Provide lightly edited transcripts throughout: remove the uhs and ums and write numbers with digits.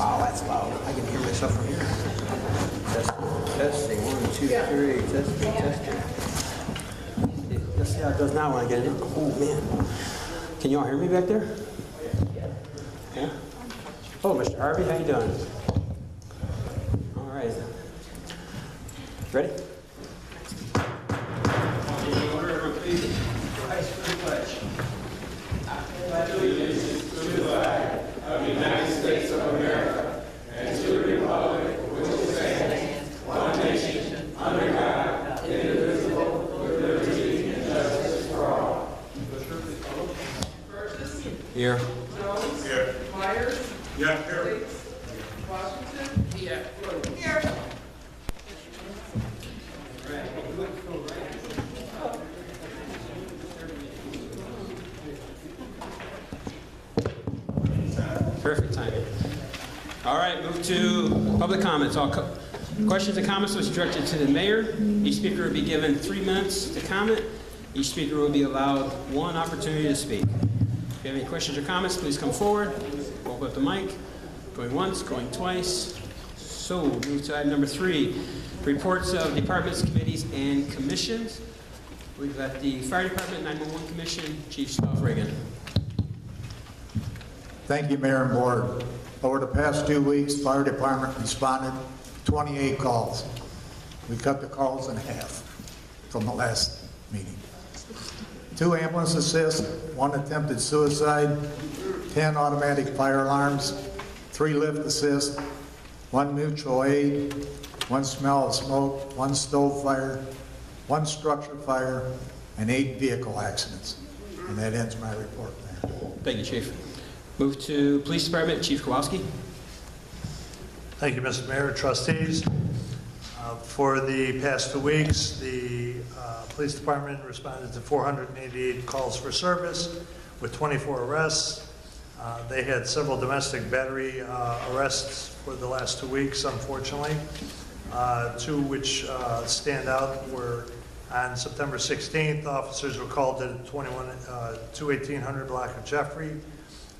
Wow, that's loud. I can hear myself from here. Testing, 1, 2, 3, testing. Let's see how it does now when I get it in. Oh, man. Can you all hear me back there? Yeah? Oh, Mr. Harvey, how you doing? All right. Ready? Here. Jones. Here. Myers. Yeah, here. Bates. Washington. Here. Here. Perfect timing. All right, move to public comments. Questions and comments was directed to the mayor. Each speaker will be given 3 minutes to comment. Each speaker will be allowed 1 opportunity to speak. If you have any questions or comments, please come forward. Open up the mic. Going once, going twice. So, move to item number 3, reports of departments, committees, and commissions. We've got the Fire Department 911 Commission, Chief Staff Reagan. Thank you, Mayor and Board. Over the past 2 weeks, Fire Department responded to 28 calls. We cut the calls in half from the last meeting. 2 ambulance assists, 1 attempted suicide, 10 automatic fire alarms, 3 lift assists, 1 mutual aid, 1 smell of smoke, 1 stove fire, 1 structure fire, and 8 vehicle accidents. And that ends my report, Mayor. Thank you, Chief. Move to Police Department, Chief Kowalski. Thank you, Mr. Mayor, trustees. For the past 2 weeks, the Police Department responded to 488 calls for service with 24 arrests. They had several domestic battery arrests for the last 2 weeks, unfortunately. 2 which stand out were on September 16th, officers were called at 1800 block of Jeffrey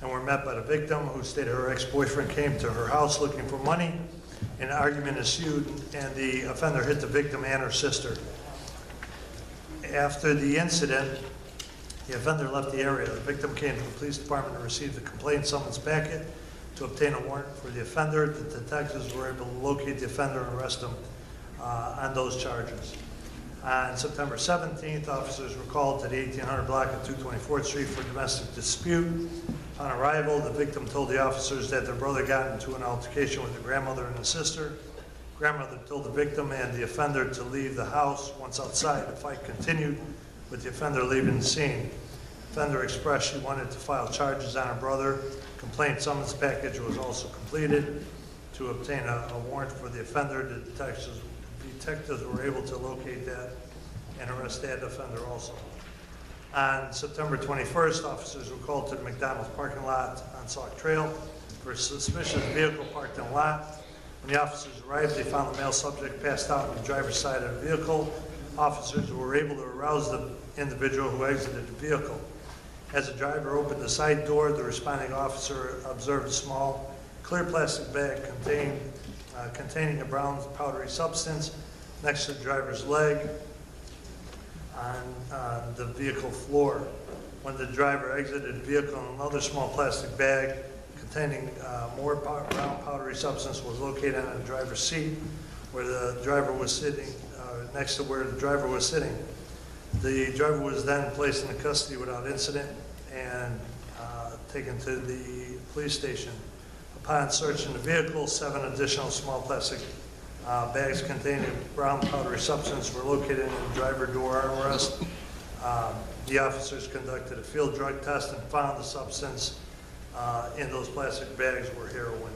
and were met by the victim who stated her ex-boyfriend came to her house looking for money. An argument ensued and the offender hit the victim and her sister. After the incident, the offender left the area. The victim came to the police department and received the complaint summons packet to obtain a warrant for the offender. The detectives were able to locate the offender and arrest him on those charges. On September 17th, officers were called to the 1800 block of 224th Street for a domestic dispute. On arrival, the victim told the officers that their brother got into an altercation with the grandmother and the sister. Grandmother told the victim and the offender to leave the house. Once outside, the fight continued, with the offender leaving the scene. The offender expressed she wanted to file charges on her brother. Complaint summons package was also completed to obtain a warrant for the offender. The detectives were able to locate that and arrest that offender also. On September 21st, officers were called to the McDonald's parking lot on Sauk Trail for a suspicious vehicle parked in the lot. When the officers arrived, they found the male subject passed out on the driver's side of the vehicle. Officers were able to arouse the individual who exited the vehicle. As the driver opened the side door, the responding officer observed a small, clear plastic bag containing a brown powdery substance next to the driver's leg on the vehicle floor. When the driver exited the vehicle, another small plastic bag containing more brown powdery substance was located on the driver's seat where the driver was sitting, next to where the driver was sitting. The driver was then placed in custody without incident and taken to the police station. Upon searching the vehicle, 7 additional small plastic bags containing brown powdery substance were located in the driver door armrest. The officers conducted a field drug test and found the substance in those plastic bags were heroin.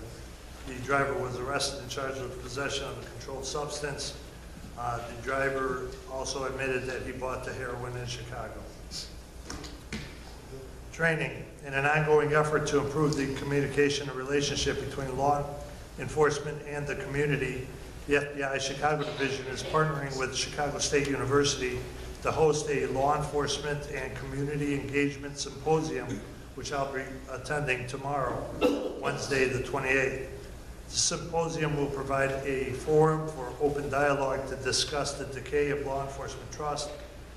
The driver was arrested and charged with possession of a controlled substance. The driver also admitted that he bought the heroin in Chicago. Training. In an ongoing effort to improve the communication and relationship between law enforcement and the community, the FBI Chicago Division is partnering with Chicago State University to host a law enforcement and community engagement symposium, which I'll be attending tomorrow, Wednesday the 28th. The symposium will provide a forum for open dialogue to discuss the decay of law enforcement trust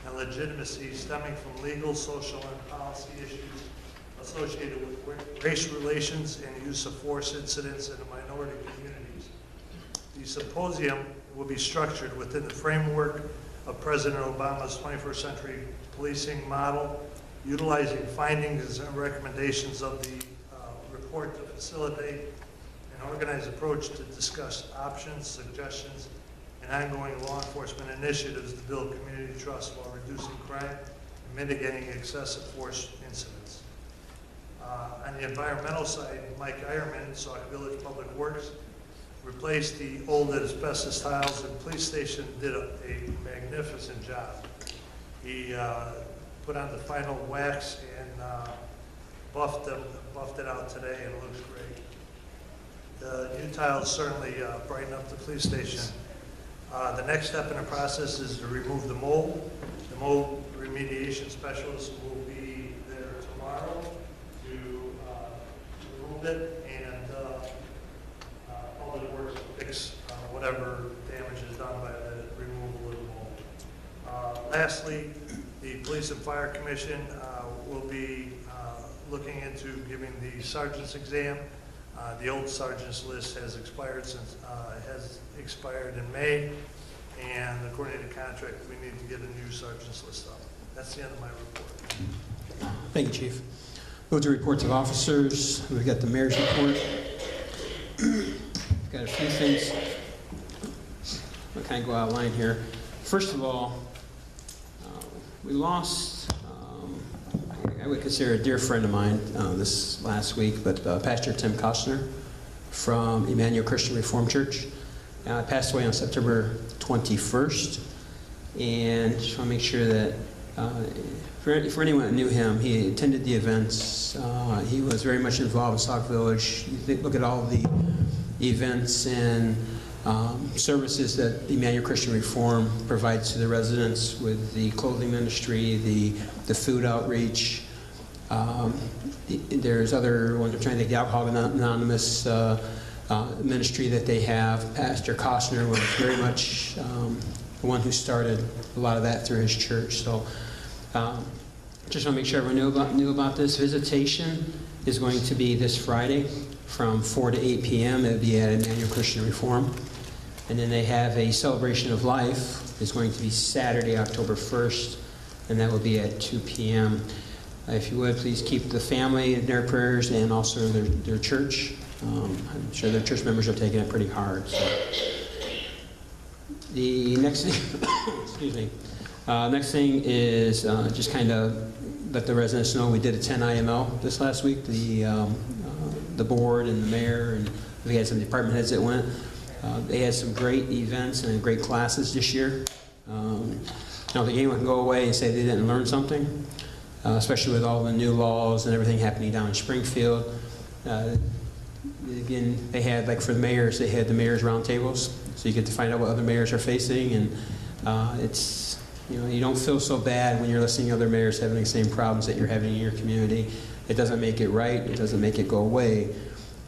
and legitimacy stemming from legal, social, and policy issues associated with race relations and use of force incidents in the minority communities. The symposium will be structured within the framework of President Obama's 21st century policing model, utilizing findings and recommendations of the report to facilitate an organized approach to discuss options, suggestions, and ongoing law enforcement initiatives to build community trust while reducing crime and mitigating excessive force incidents. On the environmental side, Mike Eierman, Sauk Village Public Works, replaced the old asbestos tiles, and the police station did a magnificent job. He put on the final wax and buffed it out today, and it looks great. The new tiles certainly brighten up the police station. The next step in the process is to remove the mold. The mold remediation specialist will be there tomorrow to remove it, and Public Works will fix whatever damage is done by the removal of the mold. Lastly, the Police and Fire Commission will be looking into giving the sergeant's exam. The old sergeant's list has expired in May, and according to the contract, we need to get a new sergeant's list up. That's the end of my report. Thank you, Chief. Go to reports of officers. We've got the mayor's report. Got a few things. I'll kind of go outline here. First of all, we lost, I would consider a dear friend of mine this last week, but Pastor Tim Kostner from Emmanuel Christian Reformed Church. Passed away on September 21st. And just want to make sure that for anyone that knew him, he attended the events. He was very much involved in Sauk Village. You look at all the events and services that Emmanuel Christian Reform provides to the residents with the clothing ministry, the food outreach. There's other ones, I'm trying to think, the Alcoholics Anonymous ministry that they have. Pastor Kostner was very much the one who started a lot of that through his church. So just want to make sure everyone knew about this. Visitation is going to be this Friday from 4 to 8 p.m. It'll be at Emmanuel Christian Reform. And then they have a celebration of life. It's going to be Saturday, October 1st, and that will be at 2 p.m. If you would, please keep the family in their prayers and also their church. I'm sure their church members are taking it pretty hard. So. The next thing, excuse me, next thing is just kind of let the residents know we did a 10 IML this last week. The board and the mayor, and we had some department heads that went. They had some great events and great classes this year. I don't think anyone can go away and say they didn't learn something, especially with all the new laws and everything happening down in Springfield. Again, they had, like for the mayors, they had the mayors roundtables, so you get to find out what other mayors are facing, and it's, you don't feel so bad when you're listening to other mayors having the same problems that you're having in your community. It doesn't make it right, it doesn't make it go away,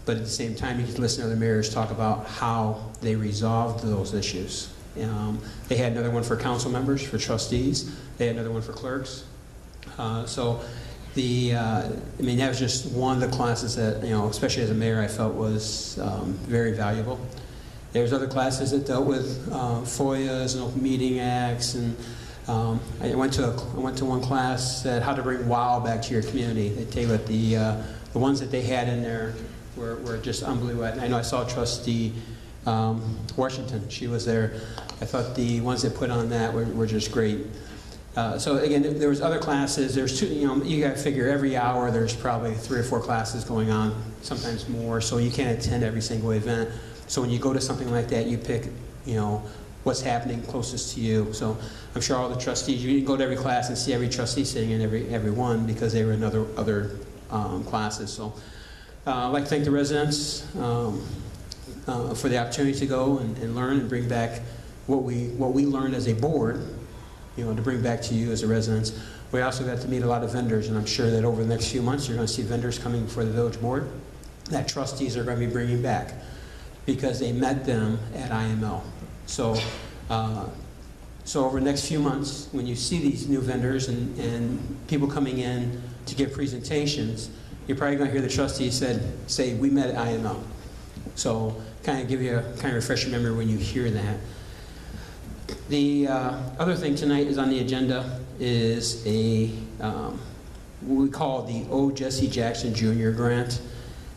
but at the same time, you get to listen to other mayors talk about how they resolved those issues. They had another one for council members, for trustees. They had another one for clerks. So that was just one of the classes that, especially as a mayor, I felt was very valuable. There's other classes that dealt with FOIAs and Open Meeting Acts, and I went to one class that how to bring WOW back to your community. They tell you what the ones that they had in there were just unbelievable. I know I saw Trustee Washington. She was there. I thought the ones that put on that were just great. So again, there was other classes. There's two. You got to figure every hour there's probably 3 or 4 classes going on, sometimes more. So you can't attend every single event. So when you go to something like that, you pick, what's happening closest to you. So I'm sure all the trustees, you didn't go to every class and see every trustee sitting in every one because they were in other classes. So I'd like to thank the residents for the opportunity to go and learn and bring back what we learned as a board, to bring back to you as the residents. We also got to meet a lot of vendors, and I'm sure that over the next few months you're going to see vendors coming before the village board that trustees are going to be bringing back. because they met them at IML. So, so over the next few months, when you see these new vendors and people coming in to give presentations, you're probably going to hear the trustees say, we met at IML. So kind of give you a kind of refresh your memory when you hear that. The other thing tonight is on the agenda is what we call the O. Jesse Jackson Jr. grant.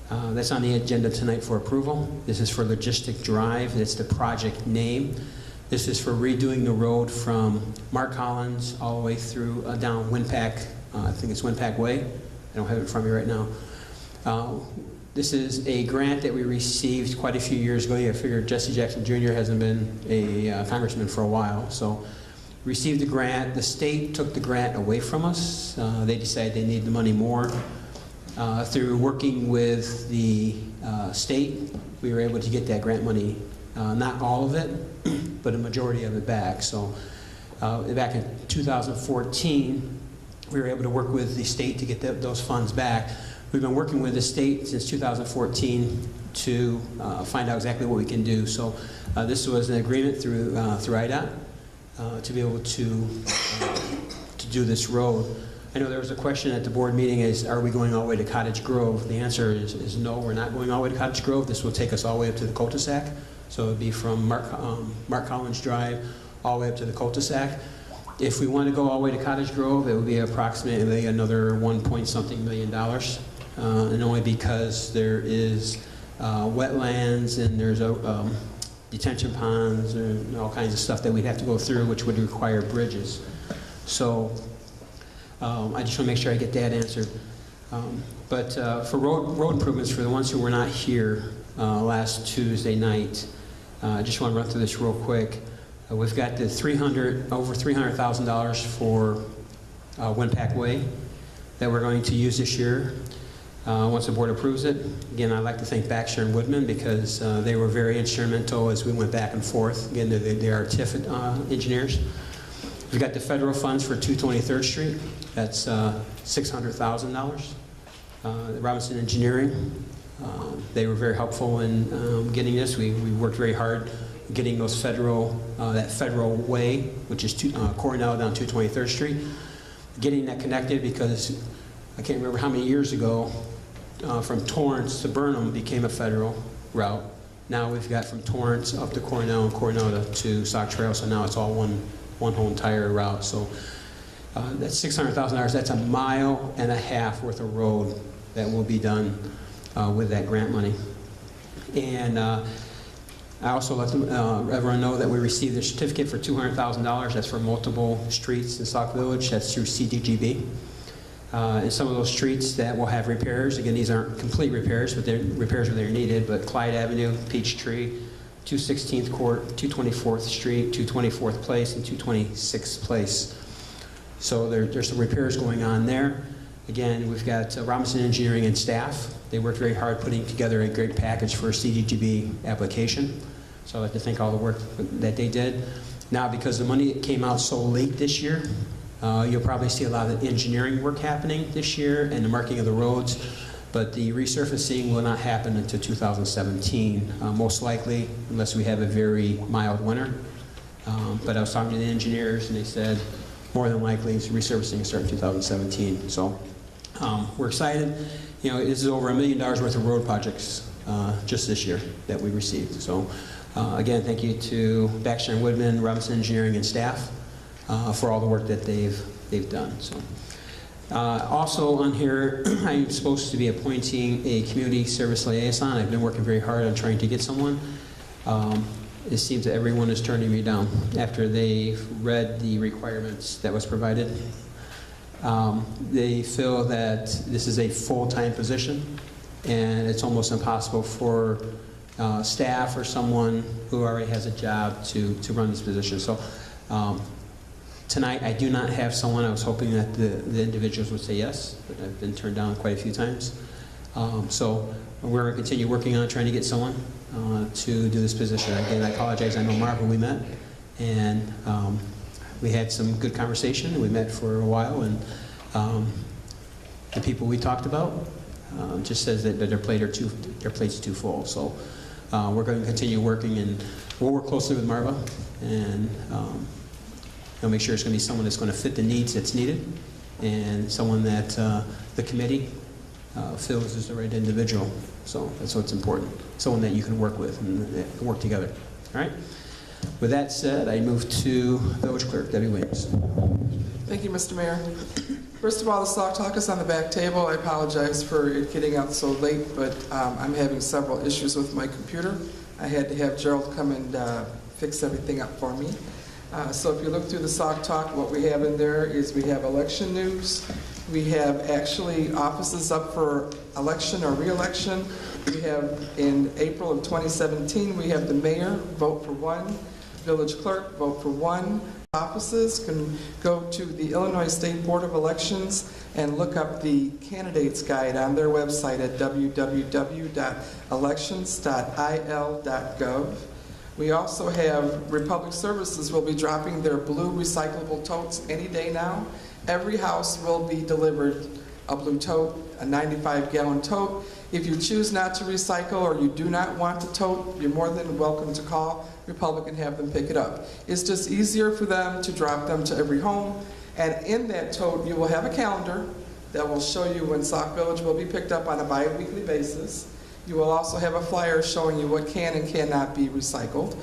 That's on the agenda tonight for approval. This is for Logistic Drive. It's the project name. This is for redoing the road from Mark Collins all the way through down Winpack. I think it's Winpack Way. I don't have it in front of me right now. This is a grant that we received quite a few years ago. I figured Jesse Jackson Jr. hasn't been a congressman for a while. So received the grant. The state took the grant away from us. They decided they needed the money more. Through working with the state, we were able to get that grant money, not all of it, but a majority of it back. So back in 2014, we were able to work with the state to get those funds back. We've been working with the state since 2014 to find out exactly what we can do. So this was an agreement through IDOT to be able to do this road. I know there was a question at the board meeting is, are we going all the way to Cottage Grove? The answer is no, we're not going all the way to Cottage Grove. This will take us all the way up to the cul-de-sac. So it would be from Mark Collins Drive all the way up to the cul-de-sac. If we want to go all the way to Cottage Grove, it would be approximately another $1.something million. And only because there is wetlands and there's detention ponds and all kinds of stuff that we'd have to go through, which would require bridges. So I just want to make sure I get that answered. But for road improvements, for the ones who were not here last Tuesday night, I just want to run through this real quick. We've got the over $300,000 for Winpack Way that we're going to use this year. Once the board approves it. Again, I'd like to thank Baxter and Woodman because they were very instrumental as we went back and forth. Again, they are TIF engineers. We've got the federal funds for 223rd Street. That's $600,000. Robinson Engineering, they were very helpful in getting this. We worked very hard getting those that federal way, which is Cornell down 223rd Street, getting that connected because I can't remember how many years ago from Torrance to Burnham became a federal route. Now we've got from Torrance up to Cornell and Cornell to Sauk Trail, so now it's all one whole entire route. So that's $600,000. That's a mile and a half worth of road that will be done with that grant money. And I also let everyone know that we received a certificate for $200,000. That's for multiple streets in Sauk Village. That's through CDGB. And some of those streets that will have repairs, again, these aren't complete repairs, but they're repairs where they're needed, but Clyde Avenue, Peachtree, 216th Court, 224th Street, 224th Place, and 226th Place. So there's some repairs going on there. Again, we've got Robinson Engineering and staff. They worked very hard putting together a great package for a CDGB application. So I'd like to thank all the work that they did. Now, because the money came out so late this year, you'll probably see a lot of engineering work happening this year and the marking of the roads, but the resurfacing will not happen until 2017, most likely, unless we have a very mild winter. But I was talking to the engineers and they said more than likely resurfacing will start in 2017. So we're excited. You know, this is over $1 million worth of road projects just this year that we received. So again, thank you to Baxter and Woodman, Robinson Engineering and staff for all the work that they've done. So also on here, I'm supposed to be appointing a community service liaison. I've been working very hard on trying to get someone. It seems that everyone is turning me down after they've read the requirements that was provided. They feel that this is a full-time position and it's almost impossible for staff or someone who already has a job to run this position. So tonight I do not have someone. I was hoping that the individuals would say yes, but I've been turned down quite a few times. So we're going to continue working on trying to get someone to do this position. Again, I apologize. I know Marvin, we met, and we had some good conversation. We met for a while, and the people we talked about just says that their plate's too full. So we're going to continue working, and we'll work closely with Marva, and make sure it's going to be someone that's going to fit the needs that's needed, and someone that the committee feels is the right individual. So that's what's important. Someone that you can work with and work together. All right? With that said, I move to Village Clerk Debbie Williams. Thank you, Mr. Mayor. First of all, the Sauk Talk is on the back table. I apologize for it getting out so late, but I'm having several issues with my computer. I had to have Gerald come and fix everything up for me. So if you look through the Sauk Talk, what we have in there is we have election news. We have actually offices up for election or re-election. We have in April of 2017, we have the mayor, vote for one. Village clerk, vote for one. Offices can go to the Illinois State Board of Elections and look up the candidates guide on their website at www.elections.il.gov. We also have Republic Services will be dropping their blue recyclable totes any day now. Every house will be delivered a blue tote, a 95-gallon tote. If you choose not to recycle or you do not want the tote, you're more than welcome to call Republic and have them pick it up. It's just easier for them to drop them to every home. And in that tote, you will have a calendar that will show you when Sauk Village will be picked up on a bi-weekly basis. You will also have a flyer showing you what can and cannot be recycled.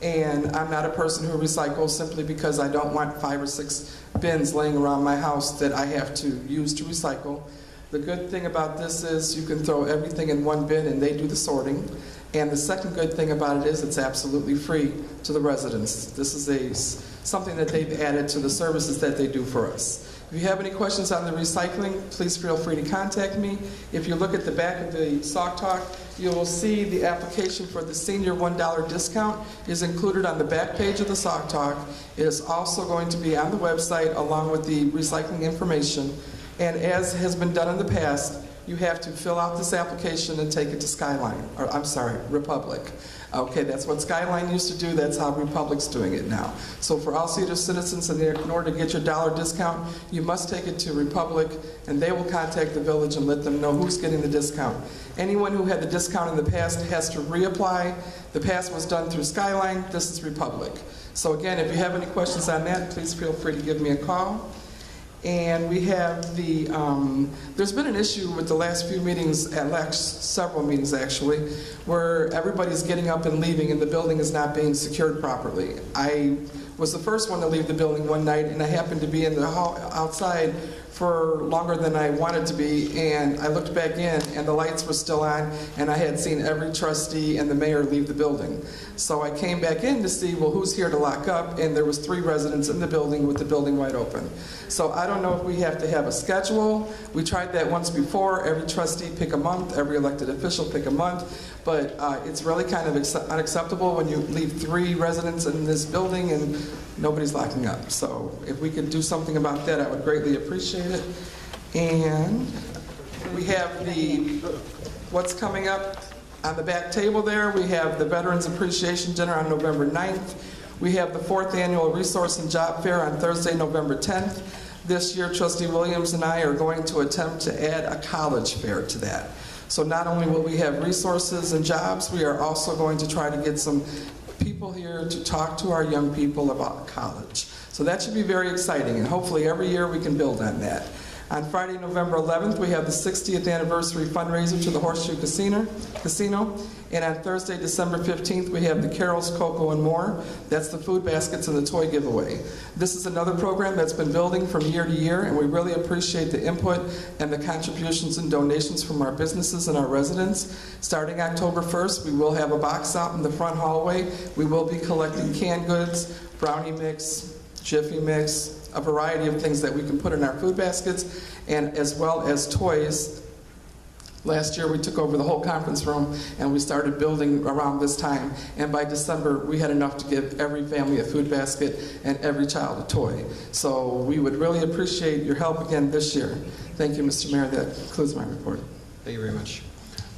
And I'm not a person who recycles simply because I don't want 5 or 6 bins laying around my house that I have to use to recycle. The good thing about this is you can throw everything in one bin and they do the sorting. And the second good thing about it is it's absolutely free to the residents. This is something that they've added to the services that they do for us. If you have any questions on the recycling, please feel free to contact me. If you look at the back of the Sauk Talk, you will see the application for the senior $1 discount is included on the back page of the Sauk Talk. It is also going to be on the website along with the recycling information. And as has been done in the past, you have to fill out this application and take it to Republic. Okay, that's what Skyline used to do. That's how Republic's doing it now. So for all senior citizens, in order to get your $1 discount, you must take it to Republic, and they will contact the village and let them know who's getting the discount. Anyone who had the discount in the past has to reapply. The past was done through Skyline. This is Republic. So again, if you have any questions on that, please feel free to give me a call. And we have there's been an issue with the last few meetings, several meetings actually, where everybody's getting up and leaving and the building is not being secured properly. I was the first one to leave the building one night, and I happened to be in the hall outside for longer than I wanted to be, and I looked back in and the lights were still on, and I had seen every trustee and the mayor leave the building. So I came back in to see, well, who's here to lock up, and there was 3 residents in the building with the building wide open. So I don't know if we have to have a schedule. We tried that once before. Every trustee pick a month, every elected official pick a month, but it's really kind of unacceptable when you leave 3 residents in this building and nobody's locking up. So if we could do something about that, I would greatly appreciate it. And we have what's coming up on the back table there. We have the Veterans Appreciation Dinner on November 9th. We have the 4th Annual Resource and Job Fair on Thursday, November 10th. This year, Trustee Williams and I are going to attempt to add a college fair to that. So not only will we have resources and jobs, we are also going to try to get some people here to talk to our young people about college. So that should be very exciting, and hopefully every year we can build on that. On Friday, November 11th, we have the 60th anniversary fundraiser to the Horseshoe Casino. And on Thursday, December 15th, we have the Carols, Cocoa, and More. That's the food baskets and the toy giveaway. This is another program that's been building from year to year, and we really appreciate the input and the contributions and donations from our businesses and our residents. Starting October 1st, we will have a box out in the front hallway. We will be collecting canned goods, brownie mix, Jiffy Mix, a variety of things that we can put in our food baskets, and as well as toys. Last year we took over the whole conference room and we started building around this time, and by December we had enough to give every family a food basket and every child a toy. So we would really appreciate your help again this year. Thank you, Mr. Mayor. That concludes my report. Thank you very much.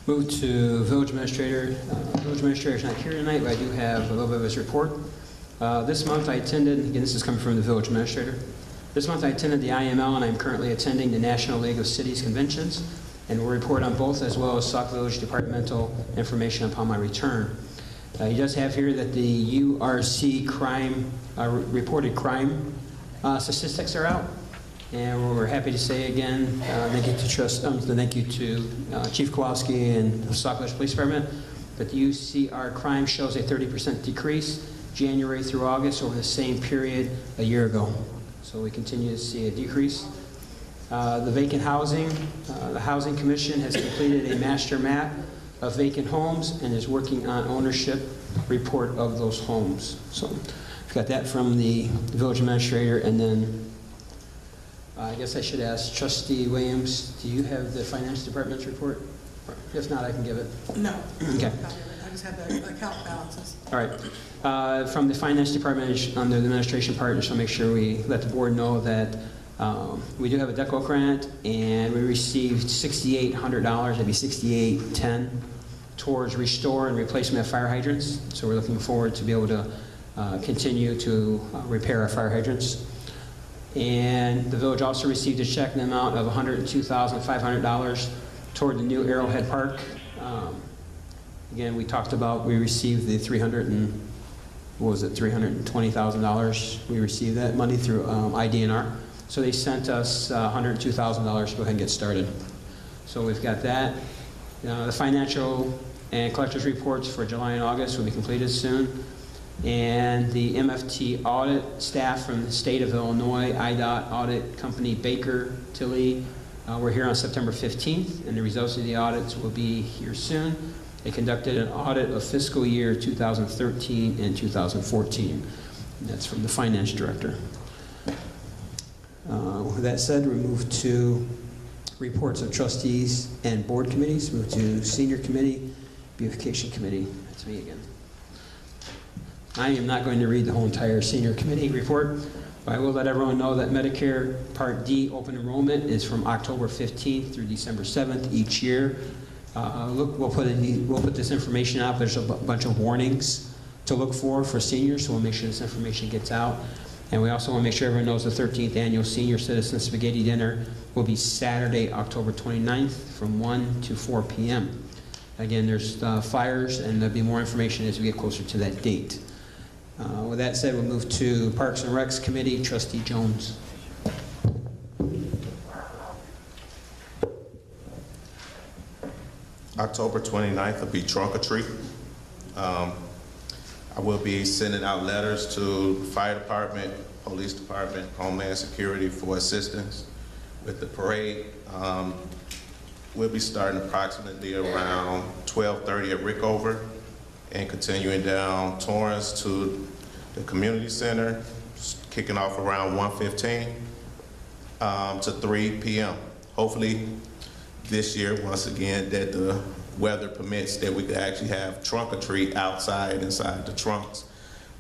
Move to Village Administrator. Village Administrator is not here tonight, but I do have a little bit of his report. This month I attended, again this is coming from the Village Administrator, this month I attended the IML, and I'm currently attending the National League of Cities Conventions. and will report on both as well as Sauk Village departmental information upon my return. He does have here that the URC crime, reported crime statistics are out. And we're happy to say again, thank you to Chief Kowalski and the Sauk Village Police Department, that the UCR crime shows a 30% decrease January through August over the same period a year ago. So we continue to see a decrease. The vacant housing, the Housing Commission has completed a master map of vacant homes and is working on ownership report of those homes. So we've got that from the village administrator, and then I guess I should ask Trustee Williams, do you have the Finance Department's report? If not, I can give it. No. Okay. I just have the account balances. All right. From the Finance Department, under the administration part, just to make sure we let the board know that we do have a DECO grant, and we received $6,800, that'd be $6,810, towards restore and replacement of fire hydrants. So we're looking forward to be able to continue to repair our fire hydrants. And the village also received a check in the amount of $102,500 toward the new Arrowhead Park. Again, we talked about, we received the $320,000. We received that money through IDNR. So they sent us $102,000 to go ahead and get started. So we've got that. The financial and collectors reports for July and August will be completed soon. And the MFT audit staff from the state of Illinois, IDOT audit company Baker Tilly, we're here on September 15th, and the results of the audits will be here soon. They conducted an audit of fiscal year 2013 and 2014. And that's from the finance director. With that said, we move to reports of trustees and board committees. Move to senior committee, beautification committee. That's me again. I am not going to read the whole entire senior committee report, but I will let everyone know that Medicare Part D open enrollment is from October 15th through December 7th each year. We'll put this information out. There's a bunch of warnings to look for seniors, so we'll make sure this information gets out. And we also want to make sure everyone knows the 13th annual Senior Citizen Spaghetti Dinner will be Saturday, October 29th from 1 to 4 p.m. Again, there's flyers, and there'll be more information as we get closer to that date. With that said, we'll move to Parks and Recs Committee. Trustee Jones. October 29th will be trunk or treat. I will be sending out letters to the fire department, police department, Homeland Security for assistance with the parade. We'll be starting approximately around 12:30 at Rickover and continuing down Torrance to the community center, kicking off around 1:15 to 3 p.m. Hopefully this year, once again, that the weather permits, that we could actually have trunk or treat outside, inside the trunks.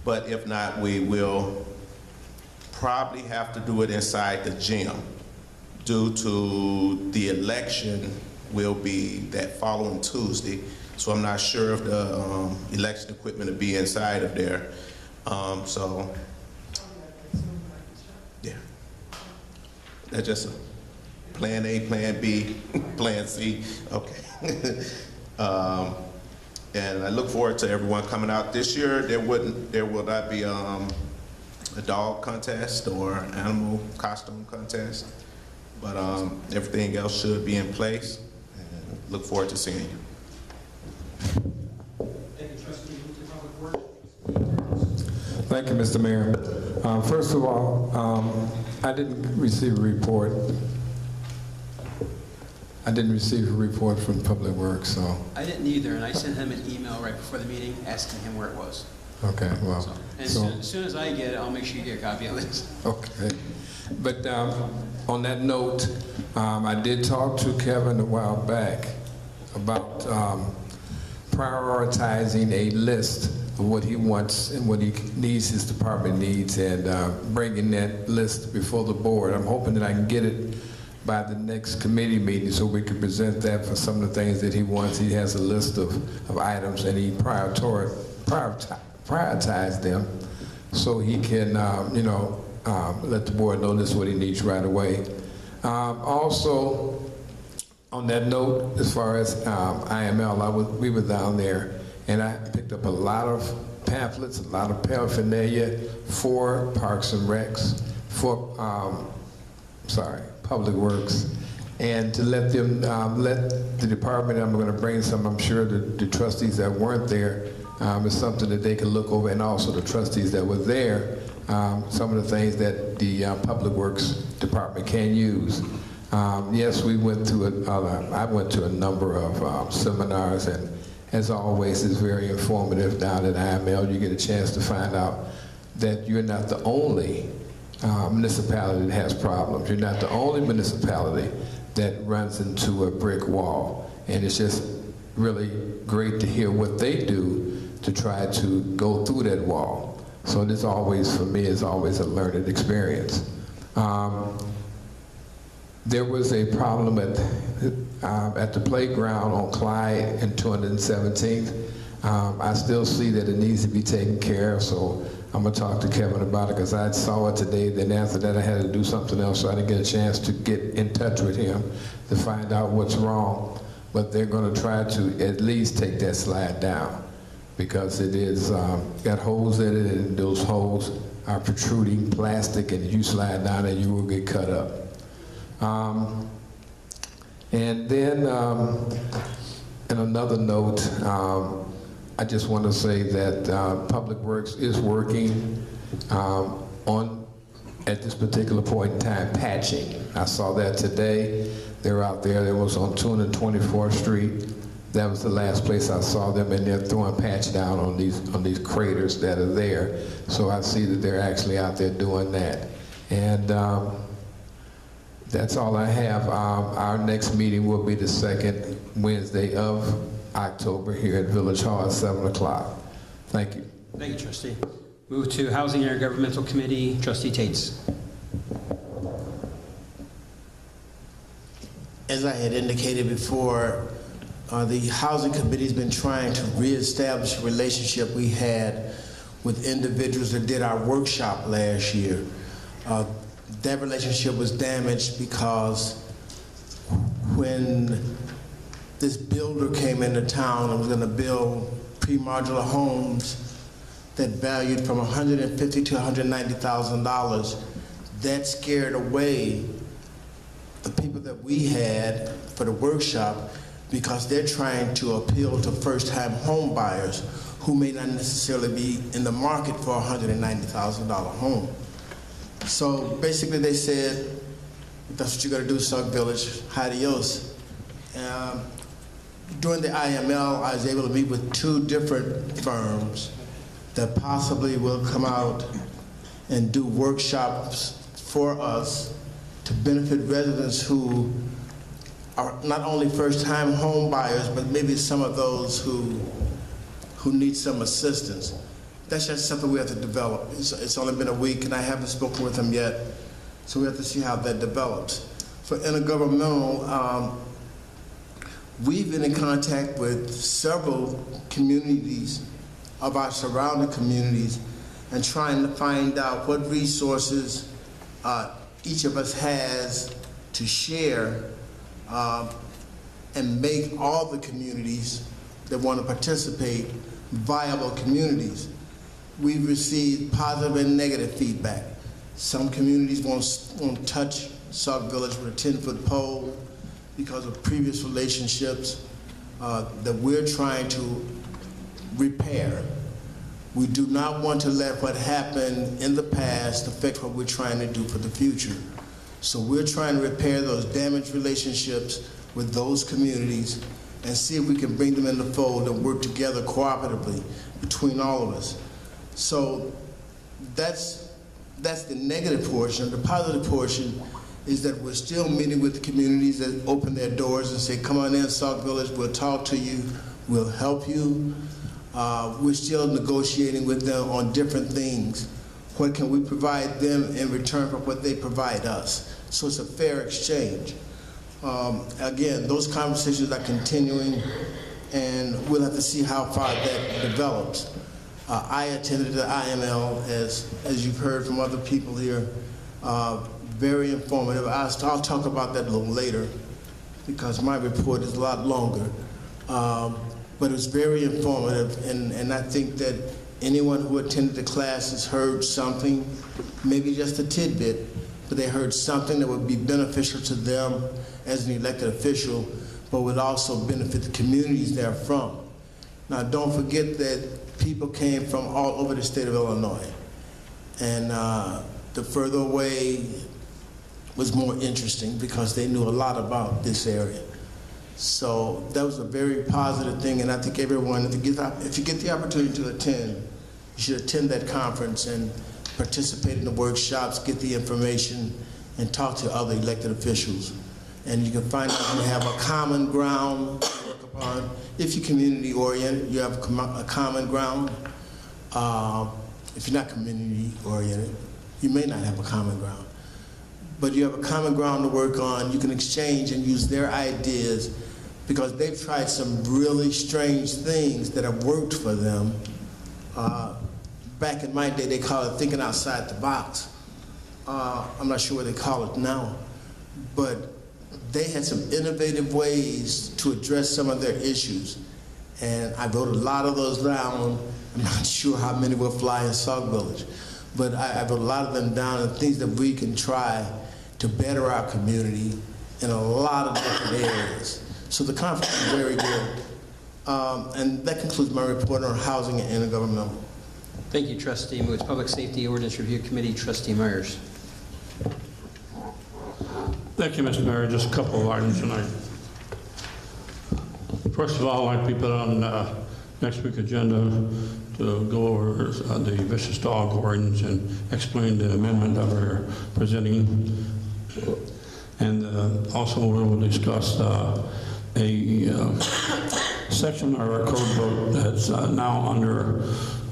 But if not, we will probably have to do it inside the gym. Due to the election will be that following Tuesday, so I'm not sure if the election equipment will be inside of there. So, yeah, that's just a plan A, plan B, plan C. Okay. And I look forward to everyone coming out this year. There will not be a dog contest or animal costume contest, but everything else should be in place. And look forward to seeing you. Thank you, Trustee. Move to Public Works. Thank you, Mr. Mayor. First of all, I didn't receive a report. I didn't receive a report from Public Works, so. I didn't either, and I sent him an email right before the meeting asking him where it was. Okay, well. So, and so, as soon as I get it, I'll make sure you get a copy of it. okay. But on that note, I did talk to Kevin a while back about prioritizing a list of what he wants and what he needs, his department needs, and bringing that list before the board. I'm hoping that I can get it by the next committee meeting so we can present that for some of the things that he wants. He has a list of items, and he prioritize them so he can, let the board know this is what he needs right away. Also, On that note, as far as IML, we were down there, and I picked up a lot of pamphlets, a lot of paraphernalia for Parks and Recs, for Public Works, and to let them let the department. I'm going to bring some. I'm sure the trustees that weren't there is something that they can look over, and also the trustees that were there. Some of the things that the Public Works Department can use. Yes, we went to I went to a number of seminars, and as always, it's very informative down at IML. You get a chance to find out that you're not the only municipality that has problems. You're not the only municipality that runs into a brick wall. And it's just really great to hear what they do to try to go through that wall. So this always, for me, is always a learning experience. There was a problem at the playground on Clyde and 217th. I still see that it needs to be taken care of, so I'm gonna talk to Kevin about it, because I saw it today, then after that I had to do something else, so I didn't get a chance to get in touch with him to find out what's wrong. But they're gonna try to at least take that slide down, because it is got holes in it, and those holes are protruding plastic, and if you slide down it, you will get cut up. And then, in another note, I just want to say that Public Works is working on, at this particular point in time, patching. I saw that today. They're out there. It was on 224th Street. That was the last place I saw them, and they're throwing patch down on these craters that are there. So I see that they're actually out there doing that. And that's all I have. Our next meeting will be the second Wednesday of October here at Village Hall at 7 o'clock. Thank you. Thank you, Trustee. Move to Housing and Intergovernmental Committee, Trustee Tates. As I had indicated before, the Housing Committee has been trying to reestablish a relationship we had with individuals that did our workshop last year. That relationship was damaged because when this builder came into town and was going to build pre-modular homes that valued from $150,000 to $190,000, that scared away the people that we had for the workshop, because they're trying to appeal to first-time home buyers who may not necessarily be in the market for a $190,000 home. So basically they said, that's what you're going to do, Sauk Village, adios. During the IML, I was able to meet with 2 different firms that possibly will come out and do workshops for us to benefit residents who are not only first-time home buyers, but maybe some of those who need some assistance. That's just something we have to develop. It's only been a week, and I haven't spoken with them yet, so we have to see how that develops. For intergovernmental, we've been in contact with several communities of our surrounding communities and trying to find out what resources each of us has to share and make all the communities that want to participate viable communities. We've received positive and negative feedback. Some communities won't touch Sauk Village with a 10-foot pole because of previous relationships that we're trying to repair. We do not want to let what happened in the past affect what we're trying to do for the future. So we're trying to repair those damaged relationships with those communities and see if we can bring them in the fold and work together cooperatively between all of us. So that's the negative portion. The positive portion is that we're still meeting with the communities that open their doors and say, come on in, Sauk Village, we'll talk to you, we'll help you. We're still negotiating with them on different things. What can we provide them in return for what they provide us? So it's a fair exchange. Again, those conversations are continuing, and we'll have to see how far that develops. I attended the IML, as you've heard from other people here, very informative. I'll talk about that a little later because my report is a lot longer. But it was very informative, and I think that anyone who attended the classes heard something, maybe just a tidbit, but they heard something that would be beneficial to them as an elected official, but would also benefit the communities they're from. Now, don't forget that people came from all over the state of Illinois, and the further away was more interesting because they knew a lot about this area. So that was a very positive thing, and I think everyone, if you get the opportunity to attend, you should attend that conference and participate in the workshops, get the information, and talk to other elected officials. And you can find out you have a common ground to work upon. If you're community oriented, you have a common ground. If you're not community oriented, you may not have a common ground. But you have a common ground to work on. You can exchange and use their ideas because they've tried some really strange things that have worked for them. Back in my day, they call it thinking outside the box. I'm not sure what they call it now, but they had some innovative ways to address some of their issues. And I wrote a lot of those down. I'm not sure how many will fly in Sauk Village, but I wrote a lot of them down and things that we can try to better our community in a lot of different areas. So the conference is very good. And that concludes my report on housing and intergovernmental. Thank you, Trustee Moots. Public Safety Ordinance Review Committee, Trustee Myers. Thank you, Mr. Mayor. Just a couple of items tonight. First of all, I'd like to be put on next week's agenda to go over the vicious dog ordinance and explain the amendment that we're presenting. And also we will discuss a section of our code book that's now under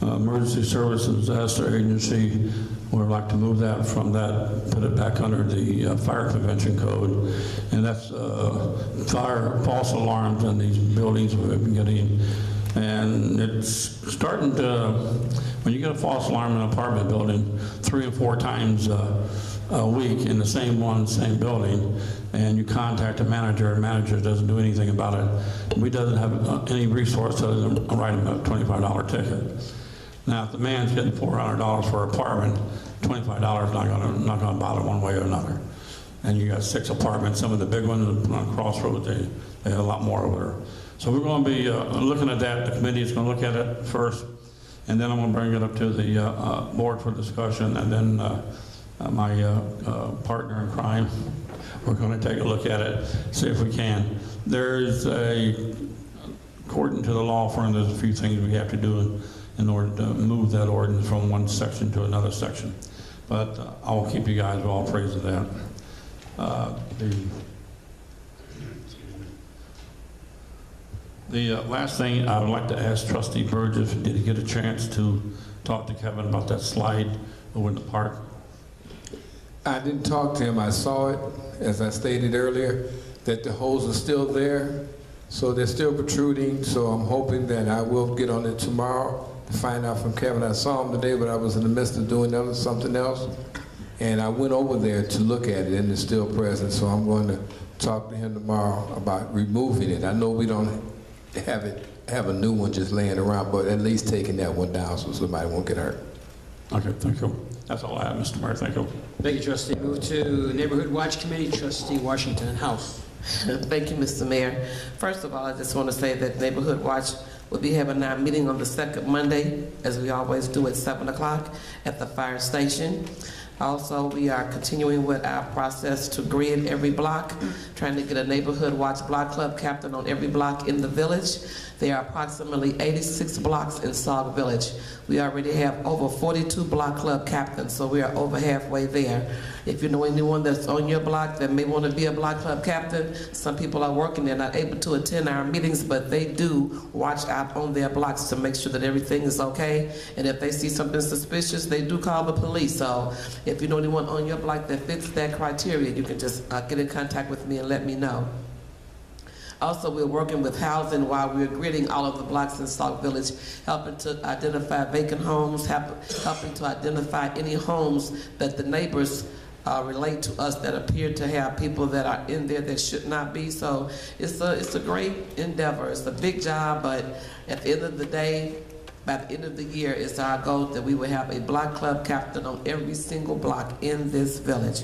Emergency Services Disaster Agency. We'd like to move that from that, put it back under the Fire Prevention Code. And that's fire false alarms in these buildings we've been getting. And it's starting to, when you get a false alarm in an apartment building 3 or 4 times a week in the same building, and you contact a manager, and manager doesn't do anything about it, we doesn't have any resource other than write him a $25 ticket. Now, if the man's getting $400 for an apartment, $25 not gonna bother one way or another. And you got 6 apartments, some of the big ones on Crossroads, they have a lot more over there. So we're gonna be looking at that. The committee is gonna look at it first, and then I'm gonna bring it up to the board for discussion, and then my partner in crime, we're gonna take a look at it, see if we can. There's according to the law firm, there's a few things we have to do in order to move that ordinance from one section to another section. But I will keep you guys all appraised of that. The last thing I would like to ask Trustee Burgess, did he get a chance to talk to Kevin about that slide over in the park? I didn't talk to him. I saw it, as I stated earlier, that the holes are still there. So they're still protruding. So I'm hoping that I will get on it tomorrow to find out from Kevin. I saw him today, but I was in the midst of doing something else. And I went over there to look at it, and it's still present. So I'm going to talk to him tomorrow about removing it. I know we don't have a new one just laying around, but at least taking that one down so somebody won't get hurt. Okay, thank you. That's all I have, Mr. Mayor. Thank you. Thank you, Trustee. Move to Neighborhood Watch Committee, Trustee Washington House. Thank you, Mr. Mayor. First of all, I just want to say that Neighborhood Watch will be having our meeting on the second Monday, as we always do, at 7 o'clock at the fire station. Also, we are continuing with our process to grid every block, trying to get a Neighborhood Watch Block Club captain on every block in the village. There are approximately 86 blocks in Sauk Village. We already have over 42 block club captains, so we are over halfway there. If you know anyone that's on your block that may want to be a block club captain, some people are working, they're not able to attend our meetings, but they do watch out on their blocks to make sure that everything is okay. And if they see something suspicious, they do call the police. So if you know anyone on your block that fits that criteria, you can just get in contact with me and let me know. Also, we're working with housing while we're gridding all of the blocks in Sauk Village, helping to identify vacant homes, helping to identify any homes that the neighbors relate to us that appear to have people that are in there that should not be. So it's a great endeavor. It's a big job, but at the end of the day, by the end of the year, it's our goal that we will have a block club captain on every single block in this village.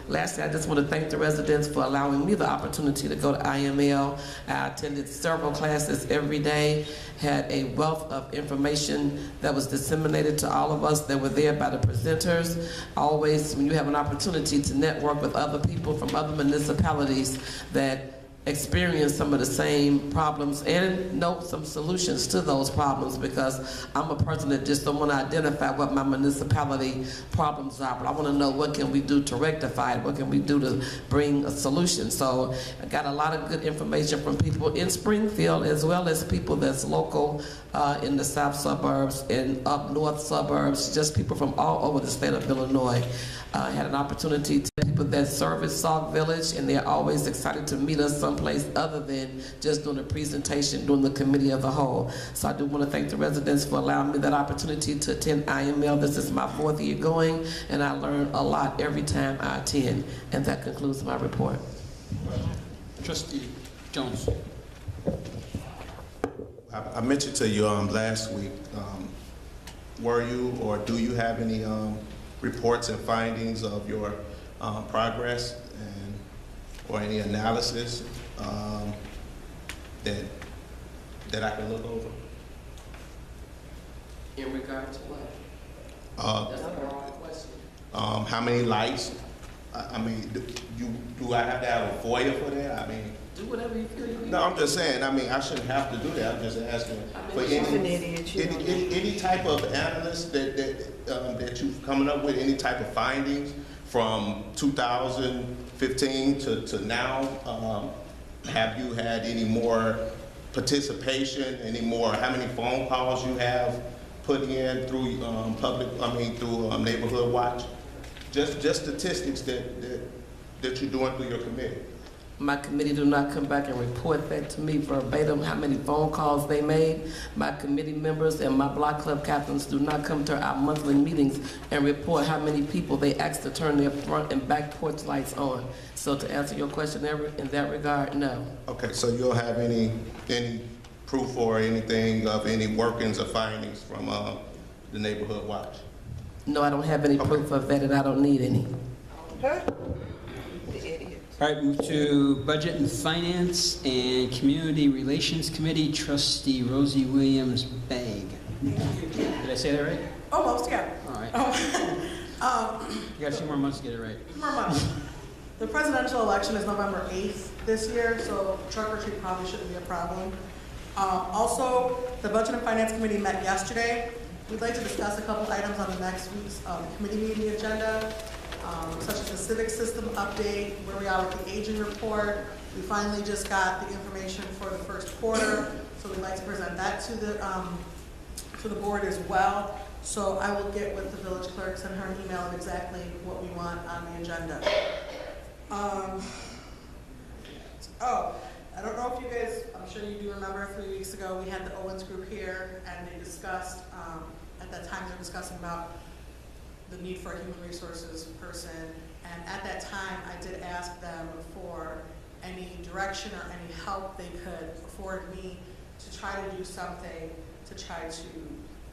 Lastly, I just want to thank the residents for allowing me the opportunity to go to IML. I attended several classes every day, had a wealth of information that was disseminated to all of us that were there by the presenters. Always, when you have an opportunity to network with other people from other municipalities that experience some of the same problems and know some solutions to those problems, because I'm a person that just don't want to identify what my municipality problems are, but I want to know what can we do to rectify it, what can we do to bring a solution. So I got a lot of good information from people in Springfield as well as people that's local in the south suburbs and up north suburbs, just people from all over the state of Illinois. I had an opportunity to people that service Sauk Village, and they're always excited to meet us someplace other than just doing a presentation, doing the committee of the whole. So I do want to thank the residents for allowing me that opportunity to attend IML. This is my 4th year going, and I learn a lot every time I attend. And that concludes my report. Trustee Jones. I mentioned to you last week, were you or do you have any reports and findings of your progress and or any analysis that I can look over? In regard to what? That's a broad question. How many lights? I mean, do I have to have a FOIA for that? I mean, do whatever you feel you need. no, I'm just saying. I mean, I shouldn't have to do that. I'm just asking for any type of analysis that you've coming up with, any type of findings from 2015 to now. Have you had any more participation? Any more? How many phone calls you have put in through through Neighborhood Watch? Just statistics that you're doing through your committee. My committee do not come back and report that to me verbatim, how many phone calls they made. My committee members and my block club captains do not come to our monthly meetings and report how many people they asked to turn their front and back porch lights on. So to answer your question in that regard, no. Okay, so you don't have any proof or anything of any workings or findings from the Neighborhood Watch? No, I don't have any proof of that, and I don't need any. All right, move to Budget and Finance and Community Relations Committee, Trustee Rosie Williams-Bag. Did I say that right? Almost, yeah. All right. You got a few more months to get it right. More months. The presidential election is November 8th this year, so trunk or treat probably shouldn't be a problem. Also, the Budget and Finance Committee met yesterday. We'd like to discuss a couple items on the next week's committee meeting agenda, such as the civic system update, where we are with the aging report. We finally just got the information for the first quarter, so we'd like to present that to the board as well. So I will get with the village clerk, send her an email of exactly what we want on the agenda. I don't know if you guys, I'm sure you do remember 3 weeks ago, we had the Owens group here, and they discussed, at that time they were discussing about the need for a human resources person, and at that time I did ask them for any direction or any help they could afford me to try to do something to try to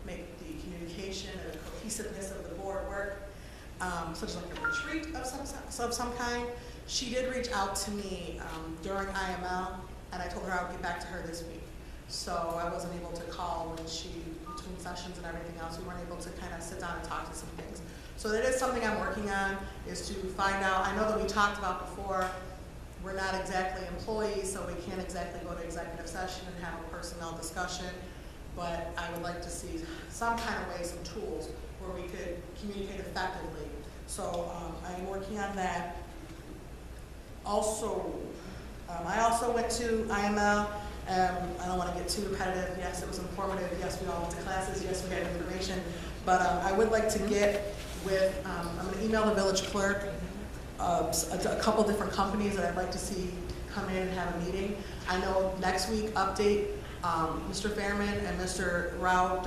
make the communication and the cohesiveness of the board work, such as like a retreat of some kind. She did reach out to me during IML, and I told her I would get back to her this week. So I wasn't able to call when between sessions and everything else, we weren't able to kind of sit down and talk to some things. So that is something I'm working on, is to find out. I know that we talked about before, we're not exactly employees, so we can't exactly go to executive session and have a personnel discussion, but I would like to see some kind of way, some tools where we could communicate effectively. So I'm working on that. Also, I also went to IML. I don't want to get too repetitive. Yes, it was informative. Yes, we all went to classes. Yes, we had information. But I would like to get with, I'm going to email the village clerk a couple different companies that I'd like to see come in and have a meeting. I know next week, update, Mr. Fairman and Mr. Rao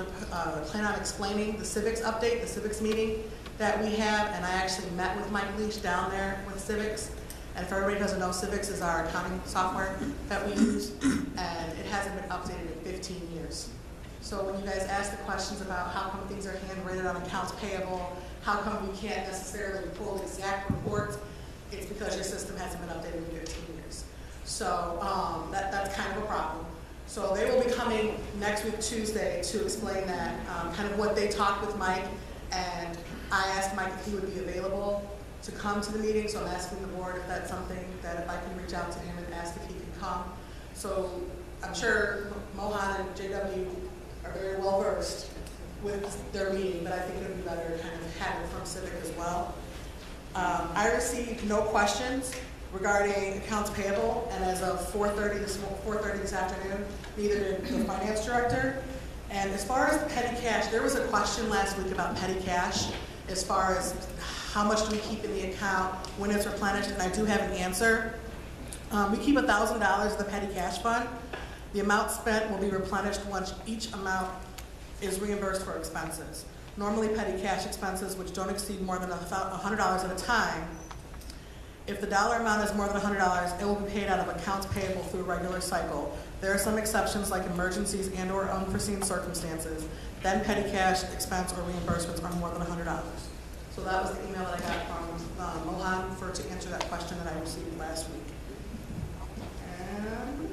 plan on explaining the civics update, the civics meeting that we have, and I actually met with Mike Leach down there with Civics. And if everybody doesn't know, Civics is our accounting software that we use, and it hasn't been updated in 15 years. So when you guys ask the questions about how come things are handwritten on accounts payable, how come we can't necessarily pull exact reports, it's because your system hasn't been updated in 15 years. So that's kind of a problem. So they will be coming next week, Tuesday, to explain that, kind of what they talked with Mike, and I asked Mike if he would be available to come to the meeting, so I'm asking the board if that's something that if I can reach out to him and ask if he can come. So I'm sure Mohan and JW are very well versed with their meeting, but I think it would be better to kind of have it from Civic as well. I received no questions regarding accounts payable, and as of 4:30 this afternoon, neither did the finance director. And as far as petty cash, there was a question last week about petty cash, as far as how much do we keep in the account when it's replenished, and I do have an answer. We keep $1,000 in the petty cash fund. The amount spent will be replenished once each amount is reimbursed for expenses. Normally petty cash expenses, which don't exceed more than $100 at a time, if the dollar amount is more than $100, it will be paid out of accounts payable through a regular cycle. There are some exceptions like emergencies and or unforeseen circumstances. Then petty cash expense or reimbursements are more than $100. So that was the email that I got from Mohan to answer that question that I received last week. And,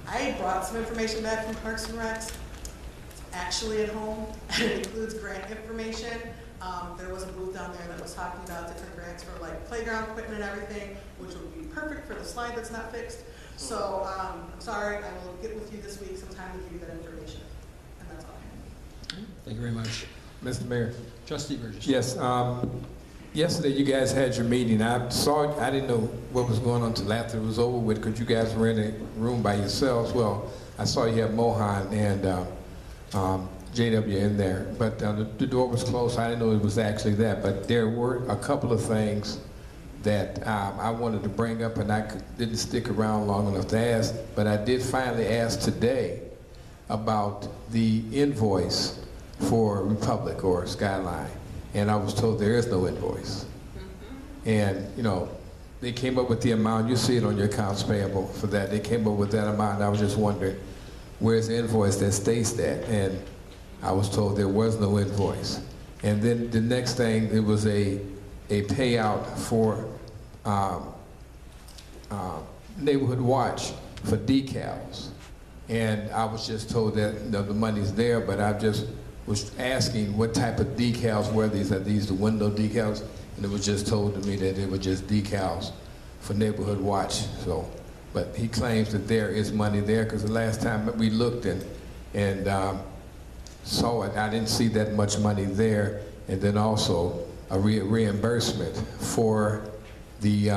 I brought some information back from Parks and Recs. It's actually at home, and it includes grant information. There was a booth down there that was talking about different grants for like playground equipment and everything, which would be perfect for the slide that's not fixed. So I'm sorry, I will get with you this week sometime to give you that information. And that's all I have. Thank you very much. Mr. Mayor. Trustee Burgess. Yes, yesterday you guys had your meeting. I saw it, I didn't know what was going on until after it was over with, because you guys were in a room by yourselves. Well, I saw you have Mohan and JW in there, but the door was closed. I didn't know it was actually that, but there were a couple of things that I wanted to bring up, and didn't stick around long enough to ask, but I did finally ask today about the invoice for Republic or Skyline, and I was told there is no invoice. And, you know, they came up with the amount, you see it on your accounts payable for that, they came up with that amount, and I was just wondering, where's the invoice that states that? And I was told there was no invoice. And then the next thing, it was a payout for Neighborhood Watch for decals. And I was just told that the money's there, but I just was asking what type of decals were these? Are these the window decals? And it was just told to me that they were just decals for Neighborhood Watch. So, but he claims that there is money there, because the last time we looked and saw it, I didn't see that much money there. And then also a reimbursement for the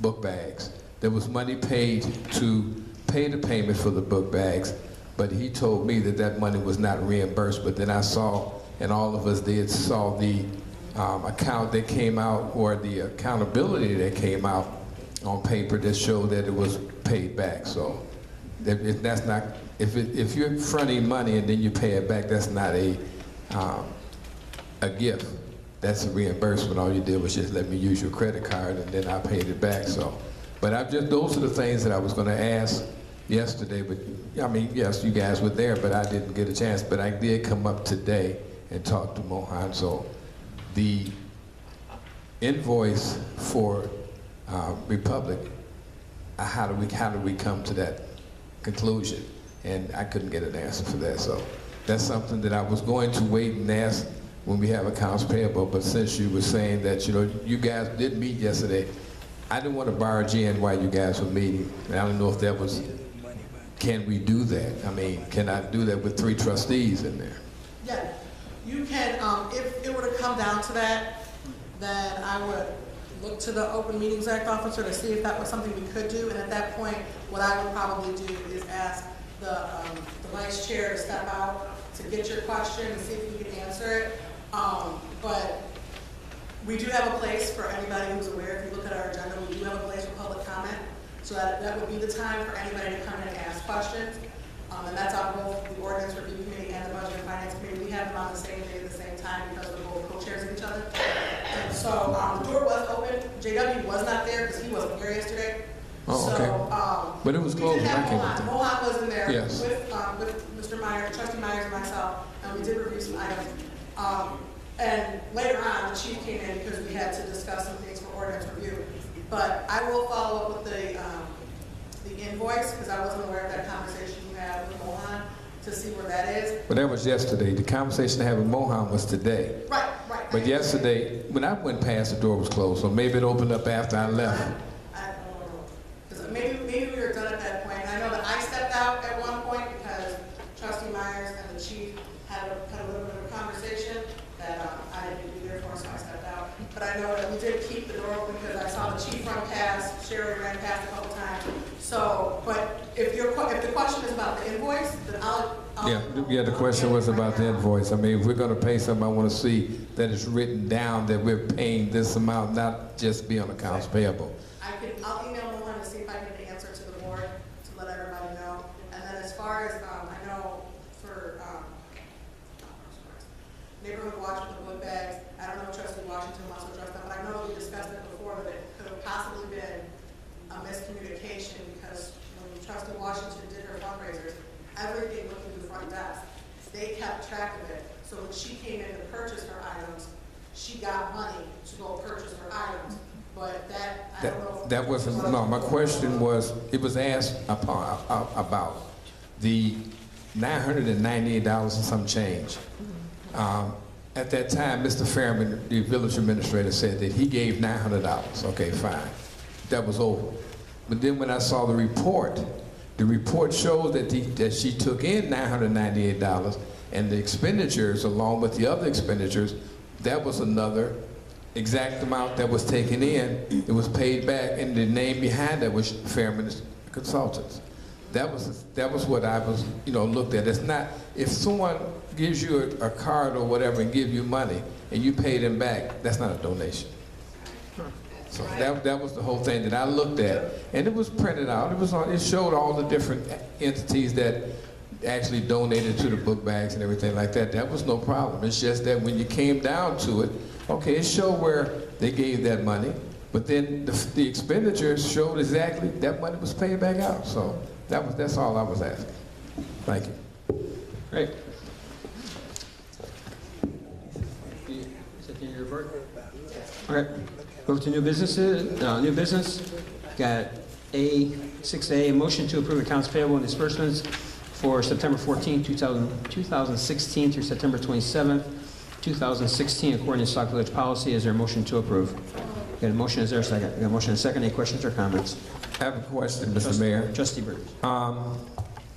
book bags. There was money paid to pay the payment for the book bags, but he told me that that money was not reimbursed. But then I saw, and all of us saw the account that came out, or the accountability that came out on paper that showed that it was paid back. So that's not, if you're fronting money and then you pay it back, that's not a gift. That's a reimbursement. All you did was just let me use your credit card, and then I paid it back. So, but those are the things that I was going to ask yesterday. But I mean, yes, you guys were there, but I didn't get a chance. But I did come up today and talk to Mohan. So the invoice for Republic, how do we come to that conclusion? And I couldn't get an answer for that. So that's something that I was going to wait and ask when we have accounts payable. But since you were saying that, you know, you guys did meet yesterday, I didn't want to barge in while you guys were meeting. And I don't know if that was, can we do that? I mean, can I do that with 3 trustees in there? Yeah, you can, if it were to come down to that, then I would look to the Open Meetings Act officer to see if that was something we could do. And at that point, what I would probably do is ask the vice chair to step out to get your question and see if we can answer it. But we do have a place for anybody who's aware. If you look at our agenda, we do have a place for public comment. So that would be the time for anybody to come in and ask questions. And that's on both the Ordinance Review Committee and the Budget and Finance Committee. We have them on the same day, the here yesterday. Oh, okay. So, But it was we closed did when I have came Mohan. in. Mohan was in there Yes. with Mr. Myers, Trustee Myers and myself, and we did review some items. And later on, the chief came in because we had to discuss some things for ordinance review. But I will follow up with the invoice, because I wasn't aware of that conversation you had with Mohan, to see where that is. But that was yesterday. The conversation I had with Mohan was today. Right. But yesterday, when I went past, the door was closed, so maybe it opened up after I left. I don't know. 'Cause maybe we were done at that point. I know that I stepped out at one point because Trustee Myers and the chief had a little bit of a conversation that I didn't be there for, so I stepped out. But I know that we did keep the door open because I saw the chief run past, Sherry ran past a couple times. So, but if the question is about the invoice, then I'll Yeah, the question was about the invoice. I mean, if we're gonna pay something, I wanna see that it's written down that we're paying this amount, not just be on accounts payable. I'll email Mohan to see if I can get the answer to the board to let everybody know. And then as far as, I know for, neighborhood watch with the book bags, I don't know if Trustee Washington wants to address that, but I know we discussed it before, that it could have possibly been a miscommunication because when Trustee Washington did her fundraisers, everything went through the front desk. They kept track of it. So when she came in to purchase her items, she got money to go purchase her items. But that, I don't know. if- That wasn't, no, my question was, it was asked about the $998 and some change. At that time, Mr. Fairman, the village administrator, said that he gave $900. Okay, fine. That was over. But then when I saw the report showed that she took in $998, and the expenditures, along with the other expenditures, that was another exact amount that was taken in. It was paid back, and the name behind that was Fairman Consultants. That was what I was, looked at. It's not, if someone gives you a card or whatever and give you money and you pay them back, that's not a donation. So that was the whole thing that I looked at, and it was printed out. It showed all the different entities that actually donated to the book bags and everything like that. That was no problem. It's just that when you came down to it, okay, it showed where they gave that money, but then the expenditures showed exactly that money was paid back out. So that's all I was asking. Thank you. Great. Is that the end of your report? All right. Go to new businesses. New business. Got 6A, motion to approve accounts payable and disbursements for September 14, 2016 through September 27, 2016, according to Sauk Village policy. Is there a motion to approve? Got a motion. Is there a second? Got a motion and a second. Any questions or comments? I have a question, Mr. Mayor. Trustee Burns.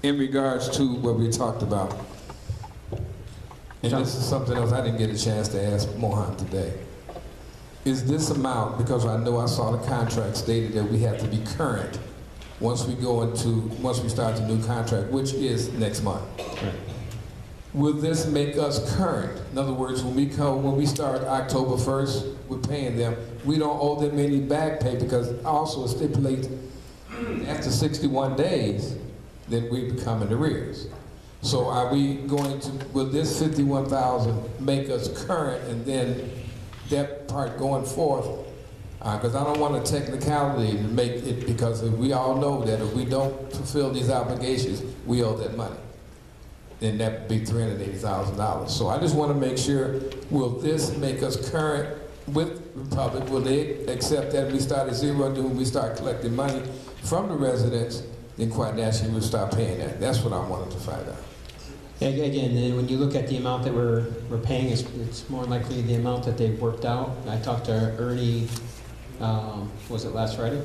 In regards to what we talked about, and this is something else I didn't get a chance to ask Mohan today. Is this amount, because I know I saw the contract stated that we have to be current once we start the new contract, which is next month. Right. Will this make us current? In other words, when we start October 1st, we're paying them. We don't owe them any back pay because also it stipulates after 61 days, then we become in arrears. So are we going to, will this 51,000 make us current, and then that part going forth? Because I don't want a technicality to make it, because we all know that if we don't fulfill these obligations, we owe that money. Then that would be $380,000. So I just want to make sure, will this make us current with Republic? Will they accept that we start at zero, and then when we start collecting money from the residents, then quite naturally we'll start paying that? That's what I wanted to find out. Again, when you look at the amount that we're paying, it's more likely the amount that they've worked out. I talked to Ernie, was it last Friday?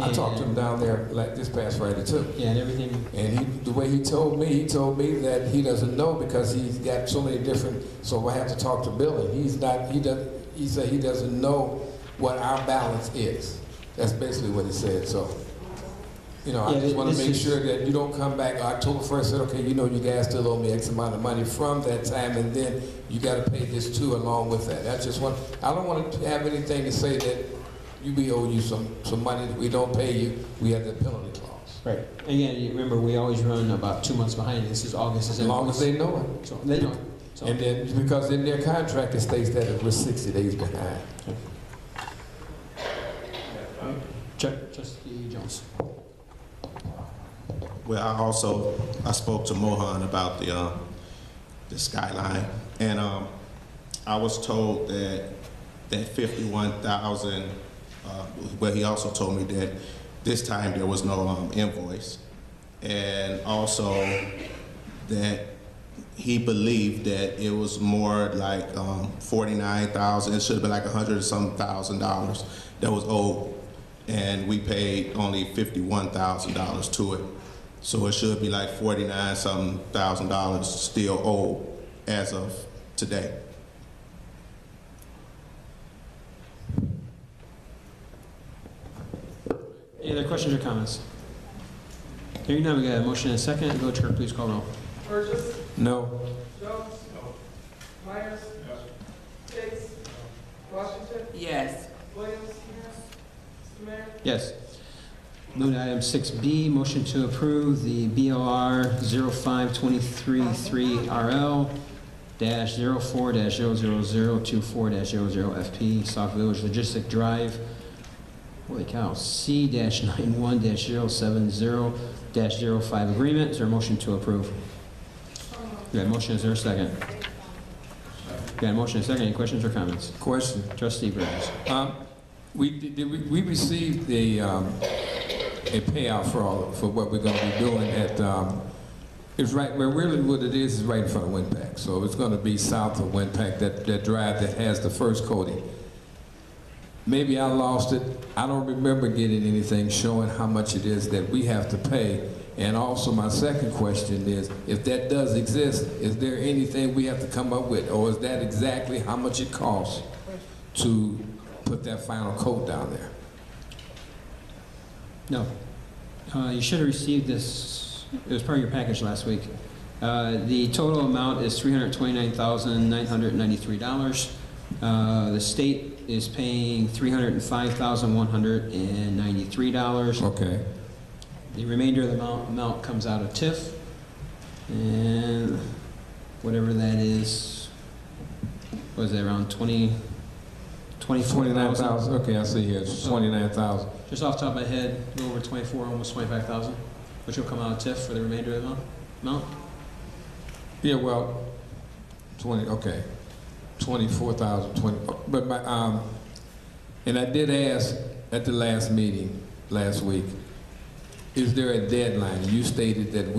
I talked to him down there like this past Friday too. Yeah, and everything. And the way he told me that he doesn't know because he's got so many different, so I have to talk to Billy. He said he doesn't know what our balance is. That's basically what he said, so. I just want to make sure that you don't come back October 1st, say, okay, you guys still owe me X amount of money from that time, and then you got to pay this too along with that. That's just one. I don't want to have anything to say that we owe you some money that we don't pay you. We have the penalty clause. Right. Again, you remember we always run about 2 months behind. This is August. As long as they know it. So they know it. So. And then because in their contract it states that we're 60 days behind. Trustee Jones. Well, I spoke to Mohan about the skyline, and I was told that 51,000. Well, he also told me that this time there was no invoice, and also that he believed that it was more like 49,000. It should have been like $100 and some thousand that was owed, and we paid only $51,000 to it. So it should be like 49 some $1,000 still owed as of today. Any other questions or comments? Hearing none, we got a motion and a second. Village clerk, please call roll. Burgess. No. Jones. Myers. Chase. Washington. Yes. Williams. Mr. Mayor. Yes. Moving to item 6B, motion to approve the BLR 05233RL -04-00024-00FP Sauk Village Logistic Drive. Holy cow, C-91-070-05 agreement. Is there a motion to approve? We got a motion, is there a second? We got a motion and a second. Any questions or comments? Question. Trustee Burgess. We received a payout for what we're going to be doing at, it's right, where really what it is right in front of Winpack. So it's going to be south of Winpack, that drive that has the first coating. Maybe I lost it. I don't remember getting anything showing how much it is that we have to pay. And also my second question is, if that does exist, is there anything we have to come up with? Or is that exactly how much it costs to put that final coat down there? No. You should have received this, it was part of your package last week. The total amount is $329,993. The state is paying $305,193. Okay. The remainder of the amount comes out of TIF, and whatever that is, what is that, around 24,000? Okay, I see here, it's 29,000. Just off the top of my head, a little over 24, almost 25,000, which will come out of TIF for the remainder of the amount. Yeah, well, 24,000, but my, and I did ask at the last meeting, last week, is there a deadline? You stated that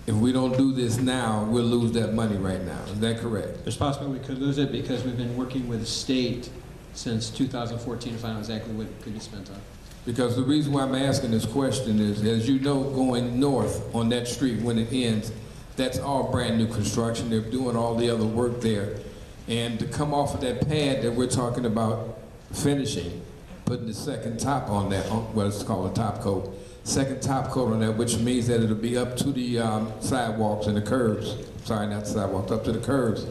if we don't do this now, we'll lose that money right now. Is that correct? There's a possibility we could lose it because we've been working with the state since 2014 to find out exactly what it could be spent on. Because the reason why I'm asking this question is, as you know, going north on that street when it ends, that's all brand new construction. They're doing all the other work there. And to come off of that pad that we're talking about finishing, putting the second top on that, what it's called a top coat, second top coat on that, which means that it'll be up to the sidewalks and the curbs. Sorry, not sidewalks, up to the curbs.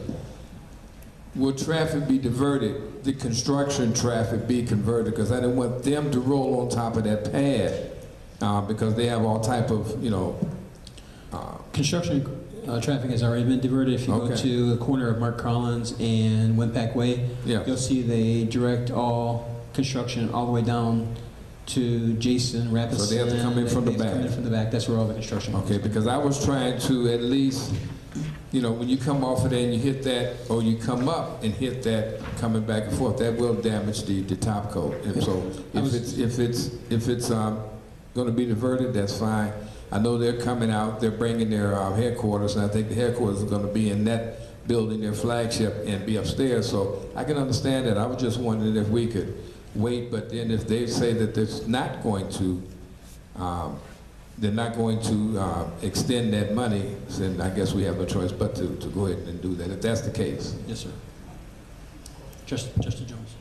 Will traffic be diverted? The construction traffic be converted? Because I didn't want them to roll on top of that pad because they have all type of, Construction traffic has already been diverted. If you go to the corner of Mark Collins and Winpack Way, you'll see they direct all construction all the way down to Jason Rapid. So they have to come in from the back. Come in from the back. That's where all the construction. Okay, because I was trying to at least, when you come off of there and you hit that, or you come up and hit that, coming back and forth, that will damage the top coat. And so if it's going to be diverted, that's fine. I know they're coming out, they're bringing their headquarters, and I think the headquarters is going to be in that building, their flagship, and be upstairs. So I can understand that. I was just wondering if we could wait, but then if they say that they're not going to extend that money, then I guess we have no choice but to go ahead and do that, if that's the case. Yes, sir. Trustee Jones.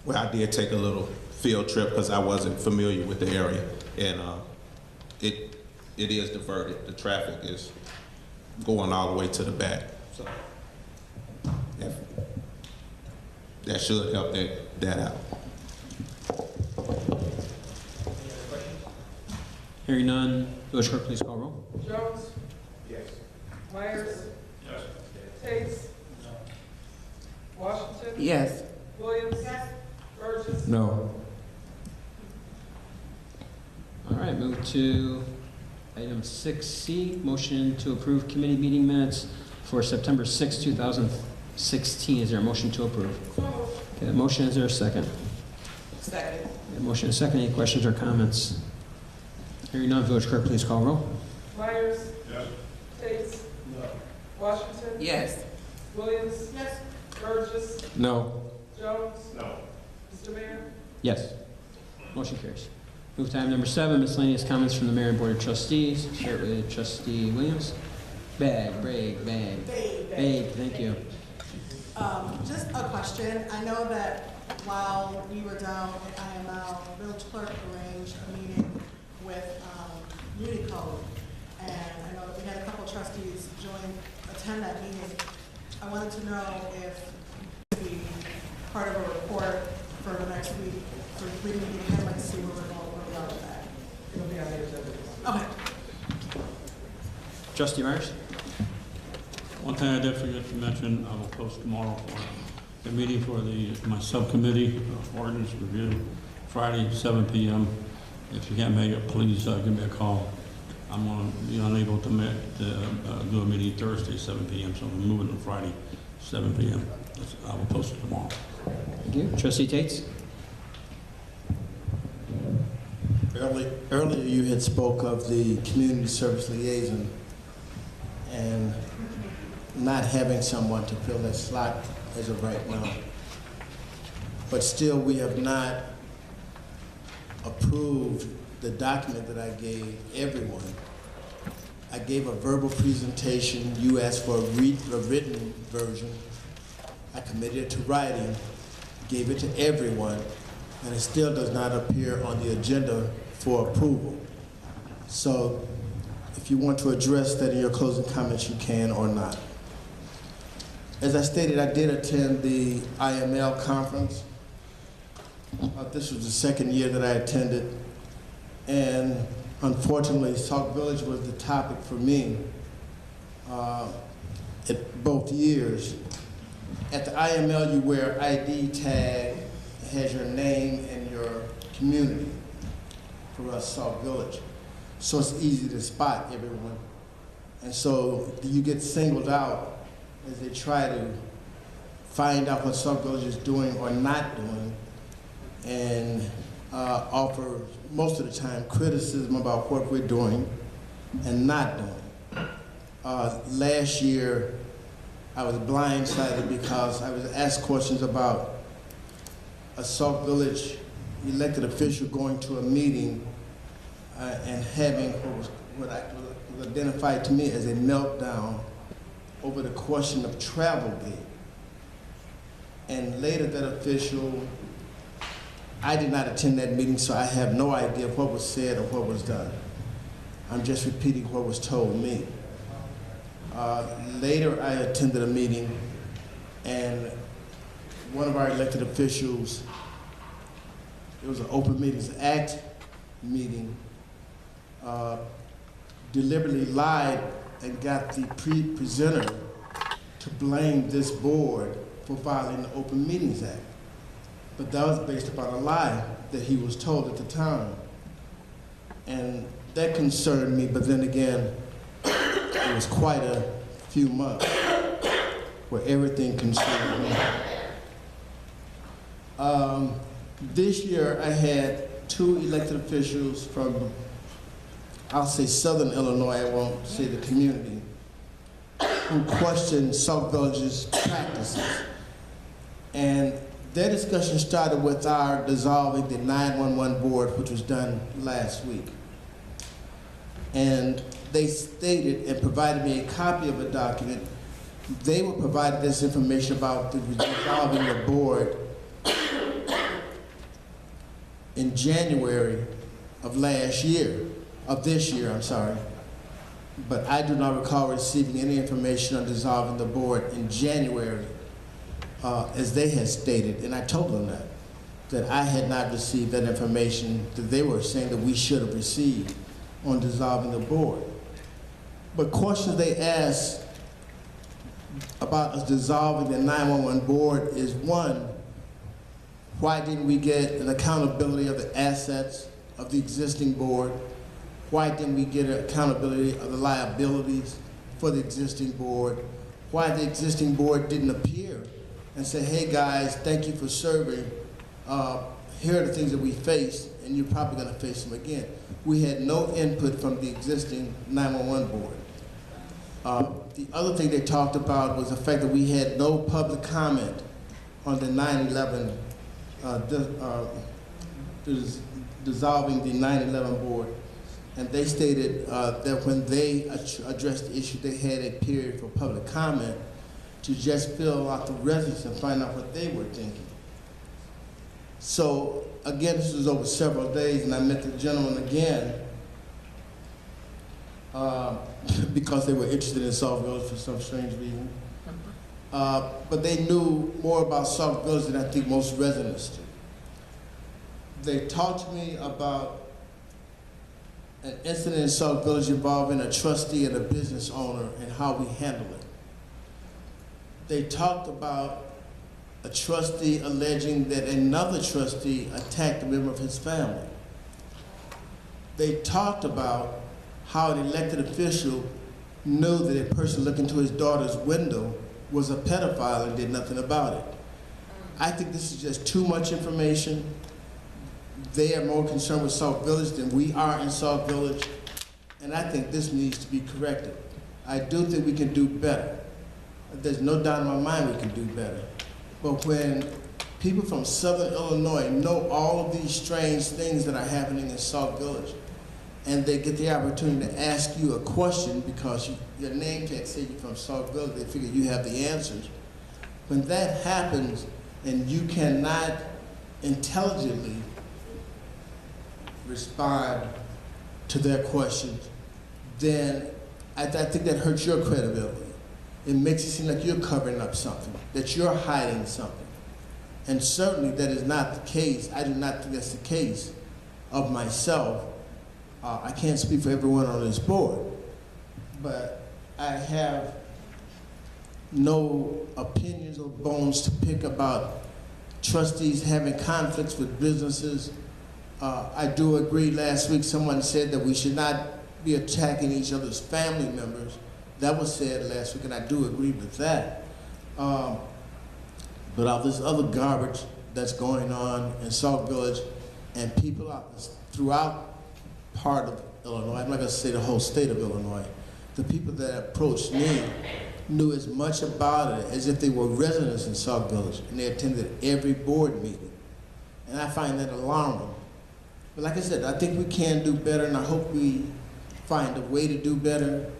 Well, I did take a little field trip because I wasn't familiar with the area, and it is diverted. The traffic is going all the way to the back. So that should help that out. Hearing none, Village Clerk, please call roll. Jones. Yes. Myers. Yes. Chase. Washington. Yes. Williams. No. All right, move to item 6C, motion to approve committee meeting minutes for September 6, 2016. Is there a motion to approve? Okay, the motion, is there a second? Second. A motion and a second. Any questions or comments? Hearing none, village clerk, please call roll. Myers? Yes. Tate? No. Washington? Yes. Williams? Yes. Burgess? No. Jones? No. Mr. Mayor? Yes. Motion carries. Move to item number 7, miscellaneous comments from the mayor and board of trustees. Start with trustee Williams. Bag, break, bag. Bag, thank you. Just a question. I know that while we were down at IML, village clerk arranged a meeting with Unicode. And I know that we had a couple trustees attend that meeting. I wanted to know if it would be part of a report for the next week, for reading the meeting, I'd like to see where we are with that. It'll be on the agenda. Okay. Trustee Myers? One thing I did forget to mention, I will post tomorrow for the meeting for my subcommittee, ordinance review, Friday, 7 p.m. If you can't make it, please give me a call. I'm going to be unable to do a meeting Thursday, 7 p.m., so I'm moving to Friday, 7 p.m. I will post it tomorrow. Thank you. Trustee Tate? Earlier you had spoke of the community service liaison and not having someone to fill that slot as of right now. But still, we have not approved the document that I gave everyone. I gave a verbal presentation. You asked for a written version. I committed it to writing, gave it to everyone, and it still does not appear on the agenda for approval. So if you want to address that in your closing comments, you can or not. As I stated, I did attend the IML conference. This was the second year that I attended, and unfortunately, Sauk Village was the topic for me at both years. At the IML, you wear ID tag, it has your name and your community. For us, Sauk Village. So it's easy to spot everyone. And so you get singled out as they try to find out what Sauk Village is doing or not doing, and offer, most of the time, criticism about what we're doing and not doing. Last year, I was blindsided because I was asked questions about a Sauk Village elected official going to a meeting and having what was identified to me as a meltdown over the question of Travelgate. And later that official, I did not attend that meeting, so I have no idea what was said or what was done. I'm just repeating what was told me. Later I attended a meeting and one of our elected officials, it was an Open Meetings Act meeting, deliberately lied and got the presenter to blame this board for violating the Open Meetings Act. But that was based upon a lie that he was told at the time. And that concerned me, but then again, it was quite a few months where everything concerned me. This year I had 2 elected officials from, I'll say Southern Illinois, I won't say the community, who questioned Sauk Village's practices. And their discussion started with our dissolving the 911 board, which was done last week. And they stated and provided me a copy of a document. They were provided this information about the dissolving the board in January of this year, I'm sorry. But I do not recall receiving any information on dissolving the board in January, as they had stated, and I told them that I had not received that information that they were saying that we should have received on dissolving the board. But questions they asked about us dissolving the 911 board is, one, Why didn't we get an accountability of the assets of the existing board? Why didn't we get an accountability of the liabilities for the existing board? Why the existing board didn't appear and say, hey guys, thank you for serving. Here are the things that we faced, and you're probably gonna face them again. We had no input from the existing 911 board. The other thing they talked about was the fact that we had no public comment on the 9/11, dissolving the 9/11 board. And they stated that when they addressed the issue, they had a period for public comment to just fill out the residents and find out what they were thinking. So again, this was over several days, and I met the gentleman again because they were interested in Sauk Village for some strange reason. But they knew more about Sauk Village than I think most residents do. They talked to me about an incident in Sauk Village involving a trustee and a business owner and how we handle it. They talked about a trustee alleging that another trustee attacked a member of his family. They talked about how an elected official knew that a person looking to his daughter's window was a pedophile and did nothing about it. I think this is just too much information. They are more concerned with Sauk Village than we are in Sauk Village, and I think this needs to be corrected. I do think we can do better. There's no doubt in my mind we can do better. But when people from Southern Illinois know all of these strange things that are happening in Sauk Village, and they get the opportunity to ask you a question because your name tag says you're from Sauk Village, they figure you have the answers. When that happens and you cannot intelligently respond to their questions, then I think that hurts your credibility. It makes it seem like you're covering up something, that you're hiding something. And certainly that is not the case. I do not think that's the case of myself. I can't speak for everyone on this board, but I have no opinions or bones to pick about trustees having conflicts with businesses. I do agree, last week someone said that we should not be attacking each other's family members. That was said last week, and I do agree with that. But all this other garbage that's going on in Sauk Village, and people out throughout part of Illinois, I'm not gonna say the whole state of Illinois, the people that approached me knew as much about it as if they were residents in Sauk Village, and they attended every board meeting. And I find that alarming. But like I said, I think we can do better, and I hope we find a way to do better.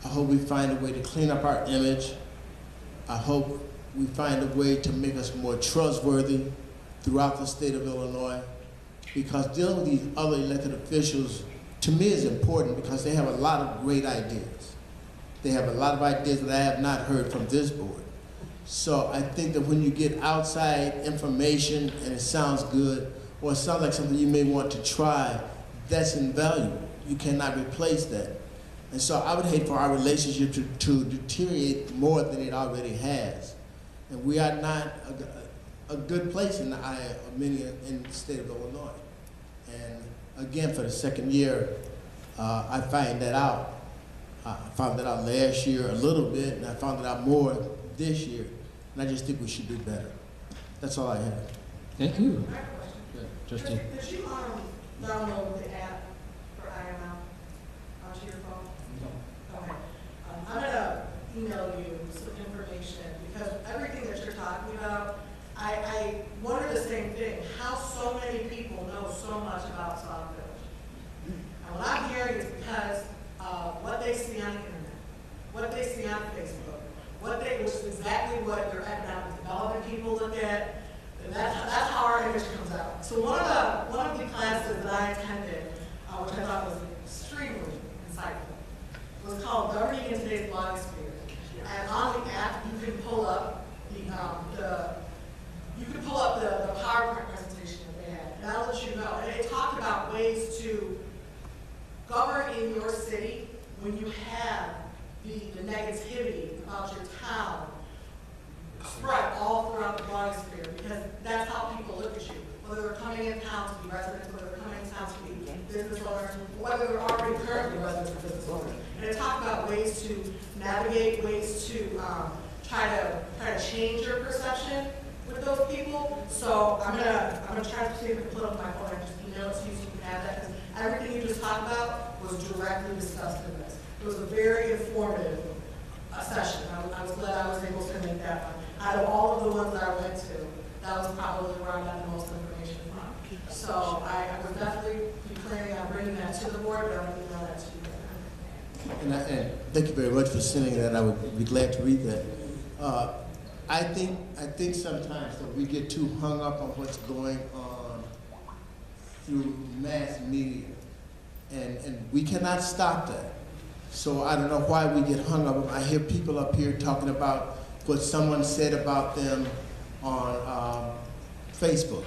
I hope we find a way to clean up our image. I hope we find a way to make us more trustworthy throughout the state of Illinois, because dealing with these other elected officials, to me, is important because they have a lot of great ideas. They have a lot of ideas that I have not heard from this board. So I think that when you get outside information and it sounds good, or it sounds like something you may want to try, that's invaluable. You cannot replace that. And so I would hate for our relationship to deteriorate more than it already has. And we are not a good place in the eye of many in the state of Illinois. And again, for the second year, I find that out. I found that out last year a little bit, and I found it out more this year. And I just think we should do better. That's all I have. Thank you. I have a question. Yeah, Trustee. Did you download the app for IML onto your phone? No. Okay. I'm gonna email you some information because everything that you're talking about, I wonder the same thing. How so many people know so much about Sauk Village? And what I'm hearing is because what they see on the internet, what they see on Facebook, which is exactly what your economic development people look at. And that's how our image comes out. So one of the classes that I attended, which I thought was extremely insightful, was called Governing in Today's Blogosphere. And on the app, you can pull up the PowerPoint presentation that they had, and that'll let you know. And it talked about ways to govern in your city when you have the negativity about your town spread all throughout the blogosphere, because that's how people look at you. Whether they're coming in town to be residents, whether they're coming in town to be business owners, whether they're already currently residents or business owners. And it talked about ways to navigate, ways to try to change your perception with those people. So I'm gonna try to see if I can put up my phone and just email it to you so you can have that, because everything you just talked about was directly discussed in this. It was a very informative session. I was glad I was able to make that one. Out of all of the ones that I went to, that was probably where I got the most information from. So I would definitely be planning on bringing that to the board, but I'm going to email that to you. And thank you very much for sending that. I would be glad to read that. I think sometimes that we get too hung up on what's going on through mass media, and we cannot stop that. So I don't know why we get hung up. I hear people up here talking about what someone said about them on Facebook.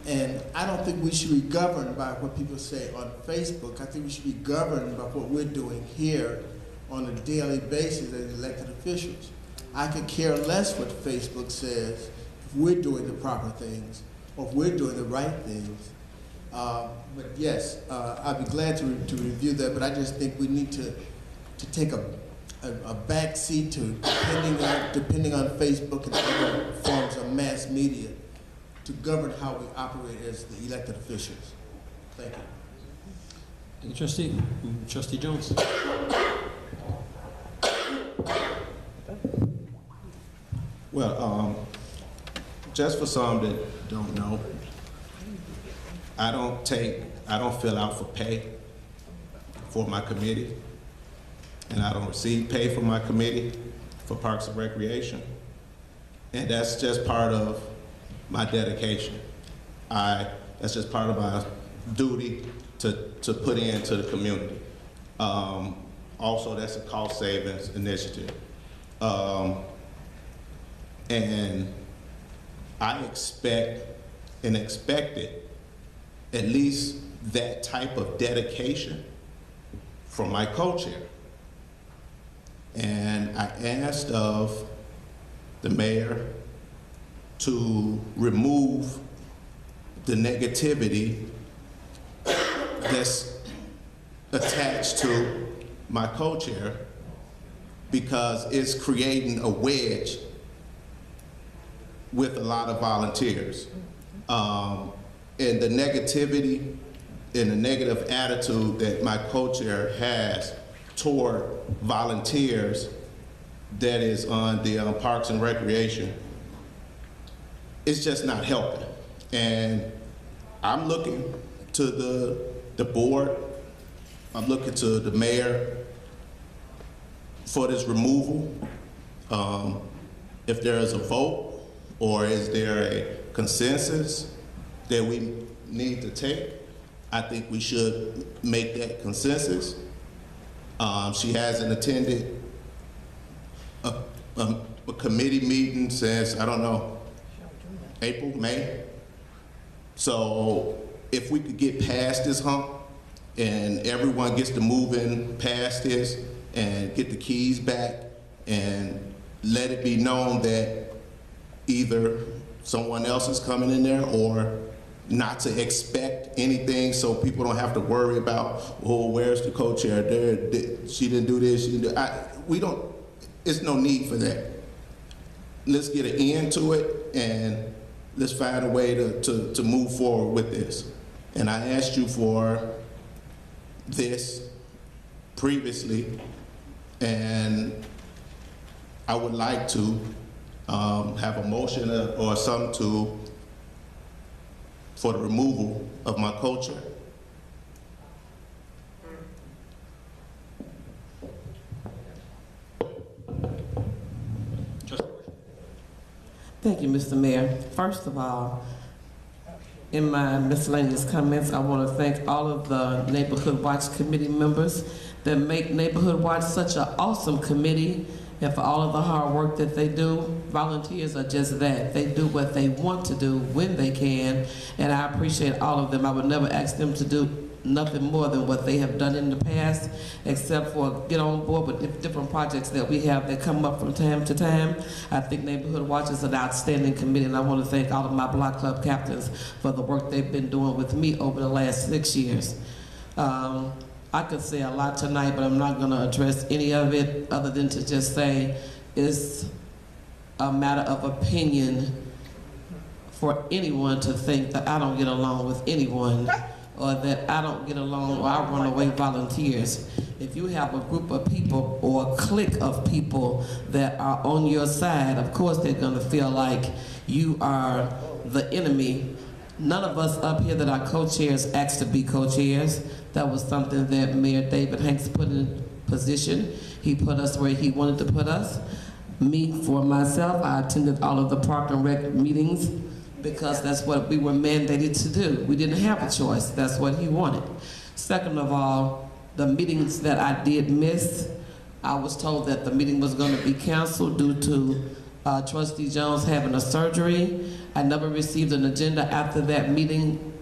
And I don't think we should be governed by what people say on Facebook. I think we should be governed by what we're doing here on a daily basis as elected officials. I could care less what Facebook says if we're doing the proper things or if we're doing the right things. But yes, I'd be glad to review that, but I just think we need to take a back seat to depending on Facebook and other forms of mass media to govern how we operate as the elected officials. Thank you. Thank you, Trustee. Trustee Jones. Well, just for some that don't know, I don't fill out for pay for my committee, and I don't receive pay for my committee for Parks and Recreation, and that's just part of my dedication. That's just part of my duty to put into the community. Also, that's a cost savings initiative. And I expected at least that type of dedication from my co-chair. And I asked of the mayor to remove the negativity that's attached to my co-chair, because it's creating a wedge with a lot of volunteers. And the negativity and the negative attitude that my co-chair has toward volunteers that is on the Parks and Recreation, it's just not helping. And I'm looking to the board, I'm looking to the mayor for this removal. If there is a vote, or is there a consensus that we need to take, I think we should make that consensus. She hasn't attended a committee meeting since, I don't know, April, May. So if we could get past this hump and everyone gets to move in past this and get the keys back and let it be known that either someone else is coming in there or not to expect anything, so people don't have to worry about, oh, where's the co-chair? She didn't do this, she didn't do, it's no need for that. Let's get an end to it and let's find a way to move forward with this. And I asked you for this previously, and I would like to have a motion or something for the removal of my co-chair. Thank you, Mr. Mayor. First of all, in my miscellaneous comments, I want to thank all of the Neighborhood Watch Committee members that make Neighborhood Watch such an awesome committee, and for all of the hard work that they do. Volunteers are just that. They do what they want to do when they can, and I appreciate all of them. I would never ask them to do nothing more than what they have done in the past, except for get on board with different projects that we have that come up from time to time. I think Neighborhood Watch is an outstanding committee, and I want to thank all of my block club captains for the work they've been doing with me over the last 6 years. I could say a lot tonight, but I'm not going to address any of it other than to just say it's a matter of opinion for anyone to think that I don't get along with anyone, or that I don't get along or I run away volunteers. If you have a group of people or a clique of people that are on your side, of course they're gonna feel like you are the enemy. None of us up here that are co-chairs asked to be co-chairs. That was something that Mayor David Hanks put in position. He put us where he wanted to put us. Me, for myself, I attended all of the Park and Rec meetings because that's what we were mandated to do. We didn't have a choice. That's what he wanted. Second of all, the meetings that I did miss, I was told that the meeting was going to be canceled due to Trustee Jones having a surgery. I never received an agenda after that meeting.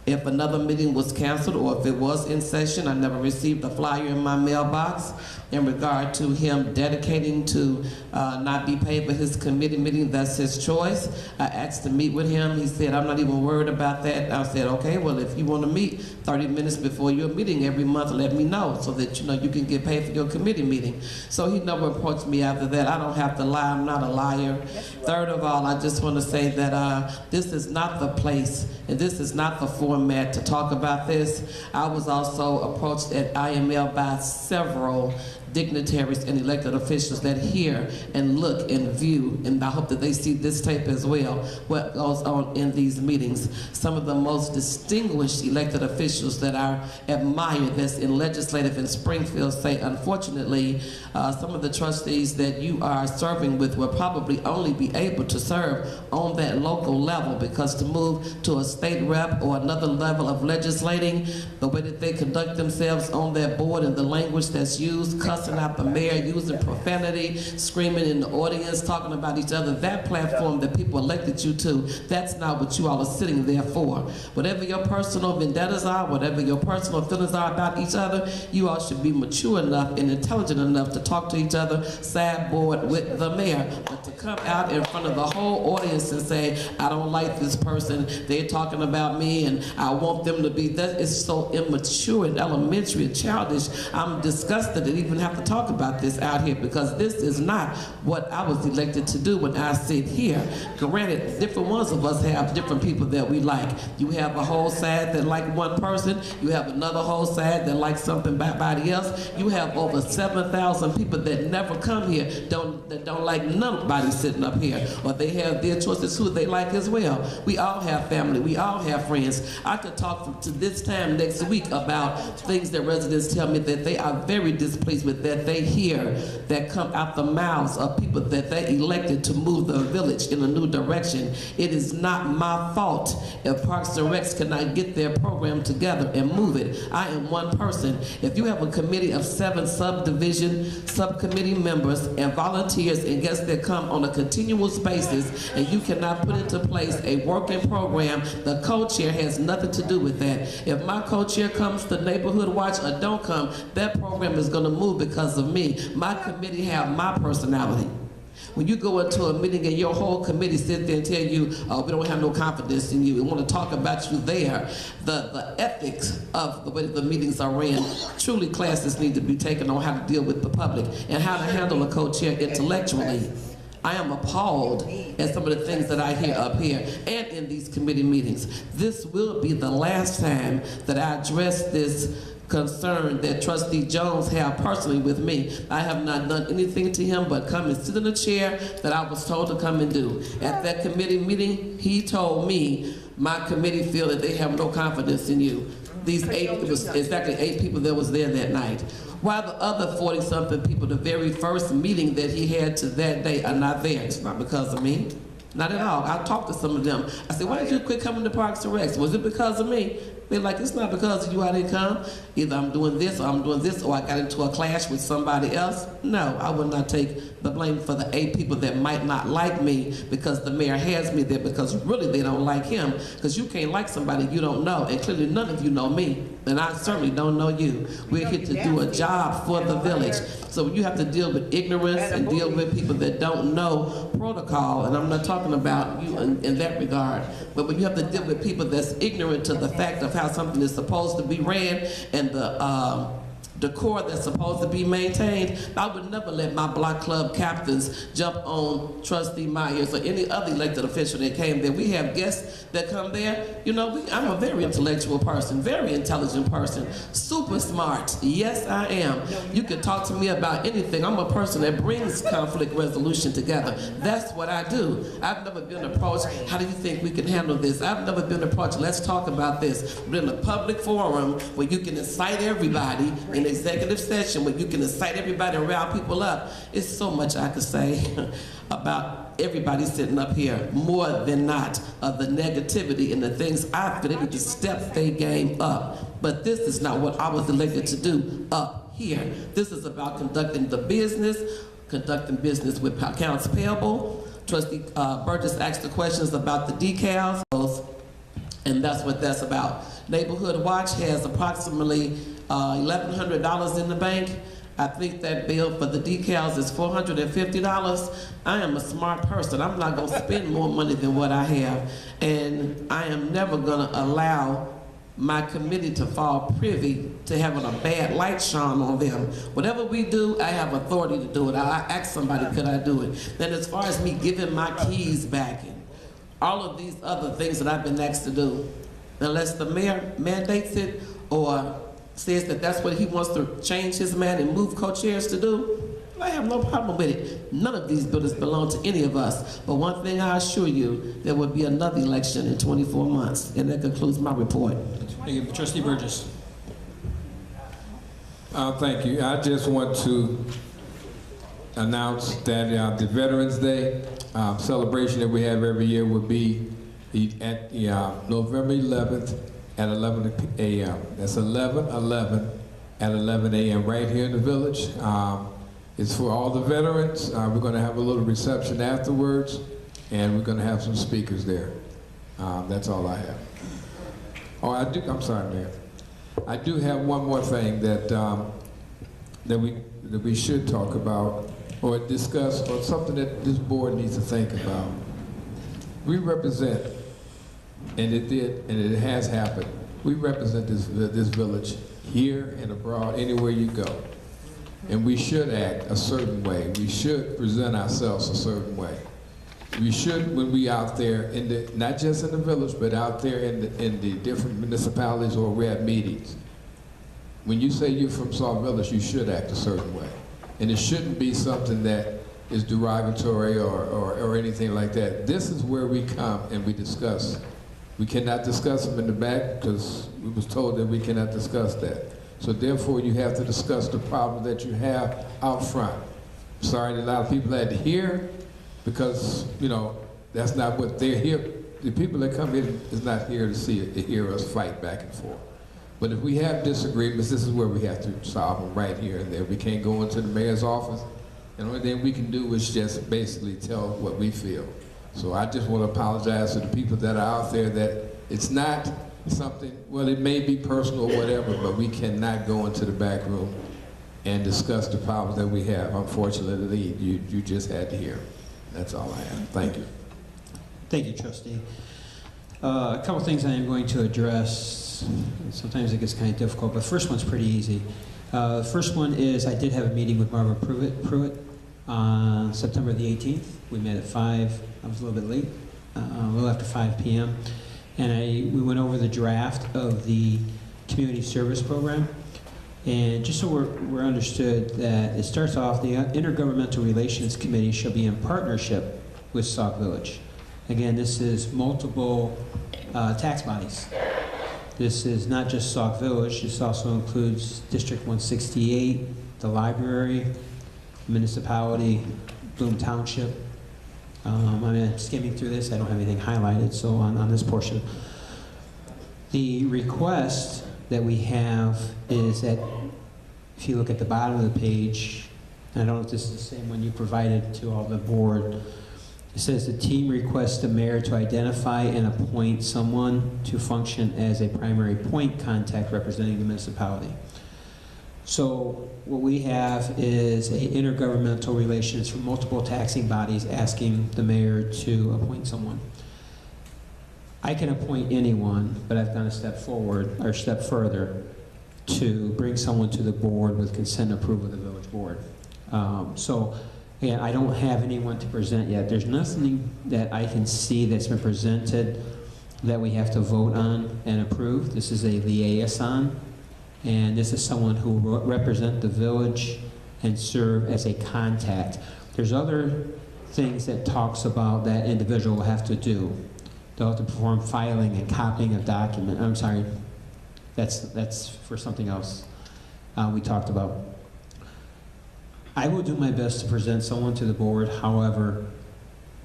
If another meeting was canceled or if it was in session, I never received a flyer in my mailbox in regard to him dedicating to not be paid for his committee meeting. That's his choice. I asked to meet with him. He said, I'm not even worried about that. I said, okay, well, if you want to meet 30 minutes before your meeting every month, let me know so that you can get paid for your committee meeting. So he never approached me after that. I don't have to lie. I'm not a liar. Third of all, I just want to say that this is not the place and this is not the format to talk about this. I was also approached at IML by several dignitaries and elected officials that hear and look and view, and I hope that they see this tape as well, what goes on in these meetings. Some of the most distinguished elected officials that I admire that's in legislative in Springfield say, unfortunately, some of the trustees that you are serving with will probably only be able to serve on that local level, because to move to a state rep or another level of legislating, the way that they conduct themselves on that board and the language that's used, cussing out the mayor, using profanity, screaming in the audience, talking about each other, that platform that people elected you to, that's not what you all are sitting there for. Whatever your personal vendettas are, whatever your personal feelings are about each other, you all should be mature enough and intelligent enough to talk to each other sideboard with the mayor. But to come out in front of the whole audience and say, I don't like this person, they're talking about me and I want them to be, that is so immature and elementary and childish. I'm disgusted to even have to talk about this out here, because this is not what I was elected to do when I sit here. Granted, different ones of us have different people that we like. You have a whole side that like one person, you have another whole side that likes something by somebody else. You have over 7,000 people that never come here, that don't like nobody sitting up here, or they have their choices who they like as well. We all have family, we all have friends. I could talk to this time next week about things that residents tell me that they are very displeased with, that they hear, that come out the mouths of people that they elected to move the village in a new direction. It is not my fault if Parks and Recs cannot get their program together and move it. I am one person. If you have a committee of 7 subcommittee members and volunteers and guests that come on a continuous basis, and you cannot put into place a working program, the co-chair has nothing to do with that. If my co-chair comes to Neighborhood Watch or don't come, that program is going to move because of me. My committee have my personality. When you go into a meeting and your whole committee sit there and tell you, we don't have no confidence in you, we want to talk about you there, the ethics of the way the meetings are ran, truly classes need to be taken on how to deal with the public and how to handle a co-chair intellectually. I am appalled at some of the things that I hear up here and in these committee meetings. This will be the last time that I address this concern that Trustee Jones have personally with me. I have not done anything to him but come and sit in a chair that I was told to come and do. At that committee meeting, he told me, my committee feel that they have no confidence in you. These 8, it was exactly 8 people that was there that night. While the other 40-something people, the very first meeting that he had to that day, are not there. It's not because of me. Not at all. I talked to some of them. I said, why did you quit coming to Parks and Recs? Was it because of me? They're like, it's not because of you I didn't come. Either I'm doing this or I'm doing this, or I got into a clash with somebody else. No, I would not take the blame for the 8 people that might not like me because the mayor has me there, because really they don't like him, because you can't like somebody you don't know, and clearly none of you know me. and I certainly don't know you. We're here to do a job for the village. So you have to deal with ignorance and deal with people that don't know protocol, and I'm not talking about you in that regard, but when you have to deal with people that's ignorant to the fact of how something is supposed to be ran and the decor that's supposed to be maintained, I would never let my block club captains jump on Trustee Myers or any other elected official that came there. We have guests that come there. You know, I'm a very intellectual person, very intelligent person, super smart. Yes, I am. You can talk to me about anything. I'm a person that brings conflict resolution together. That's what I do. I've never been approached, how do you think we can handle this? I've never been approached, let's talk about this. We're in a public forum where you can incite everybody in executive session where you can incite everybody and rile people up. It's so much I could say about everybody sitting up here, more than not of the negativity and the things I feel they need to step their game up. But this is not what I was elected to do up here. This is about conducting the business, conducting business with accounts payable. Trustee Burgess asked the questions about the decals, and that's what that's about. Neighborhood Watch has approximately $1,100 in the bank. I think that bill for the decals is $450. I am a smart person. I'm not gonna spend more money than what I have. And I am never gonna allow my committee to fall privy to having a bad light shone on them. Whatever we do, I have authority to do it. I ask somebody, could I do it? Then as far as me giving my keys back and all of these other things that I've been asked to do, unless the mayor mandates it or says that that's what he wants to change his man and move co-chairs to do, I have no problem with it. None of these buildings belong to any of us. But one thing I assure you, there will be another election in 24 months. And that concludes my report. Thank you. Trustee Burgess. Thank you. I just want to announce that the Veterans Day celebration that we have every year will be at November 11th at 11 a.m. That's 11/11 at 11 a.m. right here in the village. It's for all the veterans. We're going to have a little reception afterwards, and we're going to have some speakers there. That's all I have. Oh, I'm sorry, Mayor. I do have one more thing that we should talk about or discuss, or something that this board needs to think about. We represent, and it did, and it has happened. We represent this village here and abroad, anywhere you go. And we should act a certain way. We should present ourselves a certain way. We should, when we out there, not just in the village, but out there in the different municipalities or we're at meetings. When you say you're from Sauk Village, you should act a certain way. And it shouldn't be something that is derogatory or anything like that. This is where we come and we discuss. We cannot discuss them in the back because we was told that we cannot discuss that. So therefore, you have to discuss the problem that you have out front. Sorry that a lot of people had to hear, because, you know, that's not what they're here. The people that come in is not here to hear us fight back and forth. But if we have disagreements, this is where we have to solve them, right here and there. We can't go into the mayor's office, and the only thing we can do is just basically tell what we feel. So I just want to apologize to the people that are out there that it's not something, well, it may be personal or whatever, but we cannot go into the back room and discuss the problems that we have. Unfortunately, you just had to hear. That's all I have. Thank you. Thank you, Trustee. A couple things I am going to address. Sometimes it gets kind of difficult, but first one's pretty easy. The first one is I did have a meeting with Barbara Pruitt on September the 18th. We met at 5. I was a little bit late, a little after 5 p.m. And we went over the draft of the community service program. And just so we're understood that it starts off, the Intergovernmental Relations Committee shall be in partnership with Sauk Village. Again, this is multiple tax bodies. This is not just Sauk Village, this also includes District 168, the library, municipality, Bloom Township. I'm skimming through this, I don't have anything highlighted, so on this portion. The request that we have is that, if you look at the bottom of the page, I don't know if this is the same one you provided to all the board, It says the team requests the mayor to identify and appoint someone to function as a primary point contact representing the municipality. So what we have is a intergovernmental relations for multiple taxing bodies asking the mayor to appoint someone. I can appoint anyone, but I've gone a step forward, or a step further, to bring someone to the board with consent and approval of the village board. Again, I don't have anyone to present yet. There's nothing that I can see that's been presented that we have to vote on and approve. This is a liaison, and this is someone who will represent the village and serve as a contact. There's other things that talks about that individual will have to do. They'll have to perform filing and copying of document. I'm sorry, that's for something else we talked about. I will do my best to present someone to the board. However,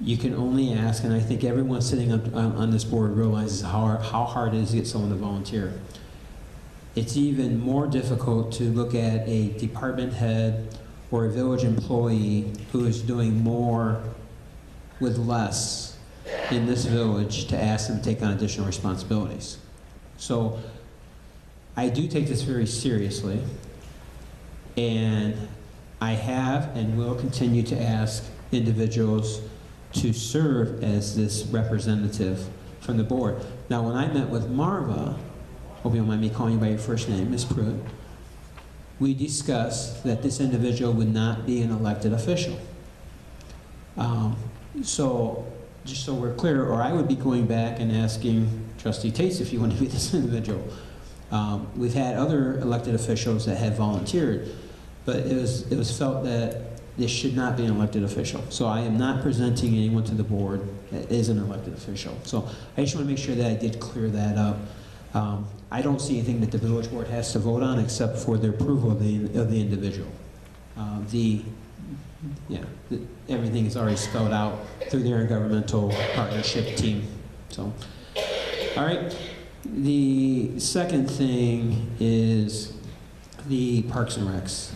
you can only ask, and I think everyone sitting on this board realizes how hard it is to get someone to volunteer. It's even more difficult to look at a department head or a village employee who is doing more with less in this village to ask them to take on additional responsibilities. So I do take this very seriously, and I have and will continue to ask individuals to serve as this representative from the board. Now, when I met with Marva, hope you don't mind me calling you by your first name, Ms. Pruitt, we discussed that this individual would not be an elected official. So, just so we're clear, or I would be going back and asking Trustee Tates if you want to be this individual. We've had other elected officials that have volunteered, but it was felt that this should not be an elected official. So I am not presenting anyone to the board that is an elected official. So I just want to make sure that I did clear that up. I don't see anything that the village board has to vote on except for the approval of the individual. Everything is already spelled out through the intergovernmental partnership team. So, all right. The second thing is the Parks and Recs.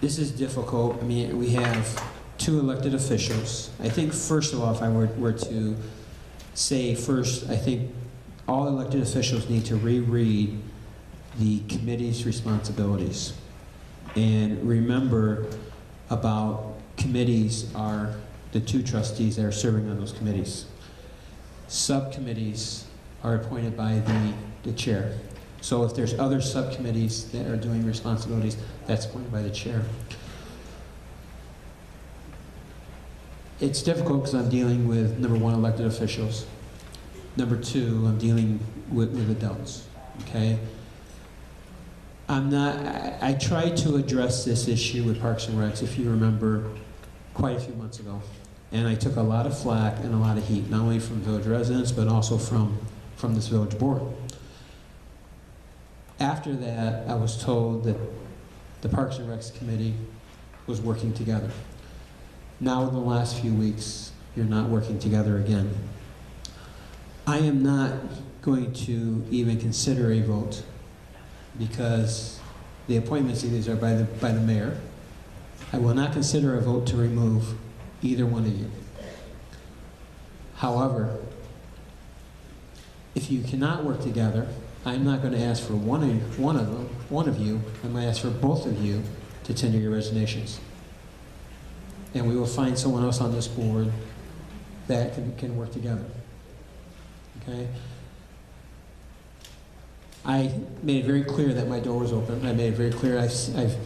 This is difficult. I mean, we have 2 elected officials. I think, first of all, if I were to say first, I think all elected officials need to reread the committee's responsibilities and remember about committees are the 2 trustees that are serving on those committees. Subcommittees are appointed by the chair. So if there's other subcommittees that are doing responsibilities, that's appointed by the chair. It's difficult because I'm dealing with, number 1, elected officials. Number 2, I'm dealing with adults, okay? I tried to address this issue with Parks and Recs, if you remember, quite a few months ago. And I took a lot of flack and a lot of heat, not only from village residents, but also from this village board. After that, I was told that the Parks and Recs committee was working together. Now, in the last few weeks, you're not working together again. I am not going to even consider a vote because the appointments of these are by the mayor. I will not consider a vote to remove either one of you. However, if you cannot work together, I'm not going to ask for one of you. I'm going to ask for both of you to tender your resignations. And we will find someone else on this board that can work together. Okay? I made it very clear that my door was open. I made it very clear I've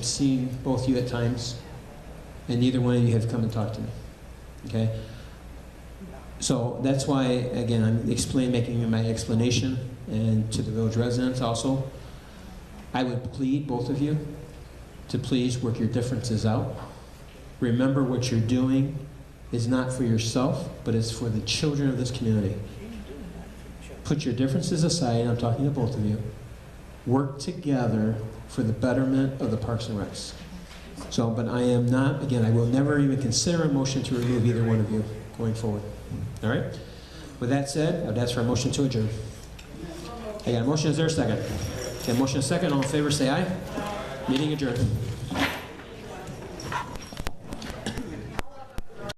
seen both you at times, and neither one of you have come and talked to me. Okay? So that's why, again, I'm making my explanation, and to the village residents also. I would plead both of you to please work your differences out. Remember, what you're doing is not for yourself, but it's for the children of this community. Put your differences aside, I'm talking to both of you. Work together for the betterment of the Parks and Recs. So, but I am not, again, I will never even consider a motion to remove either one of you going forward. All right? With that said, I would ask for a motion to adjourn. I got a motion, is there a second? Okay, motion is second, all in favor say aye. Meeting adjourned.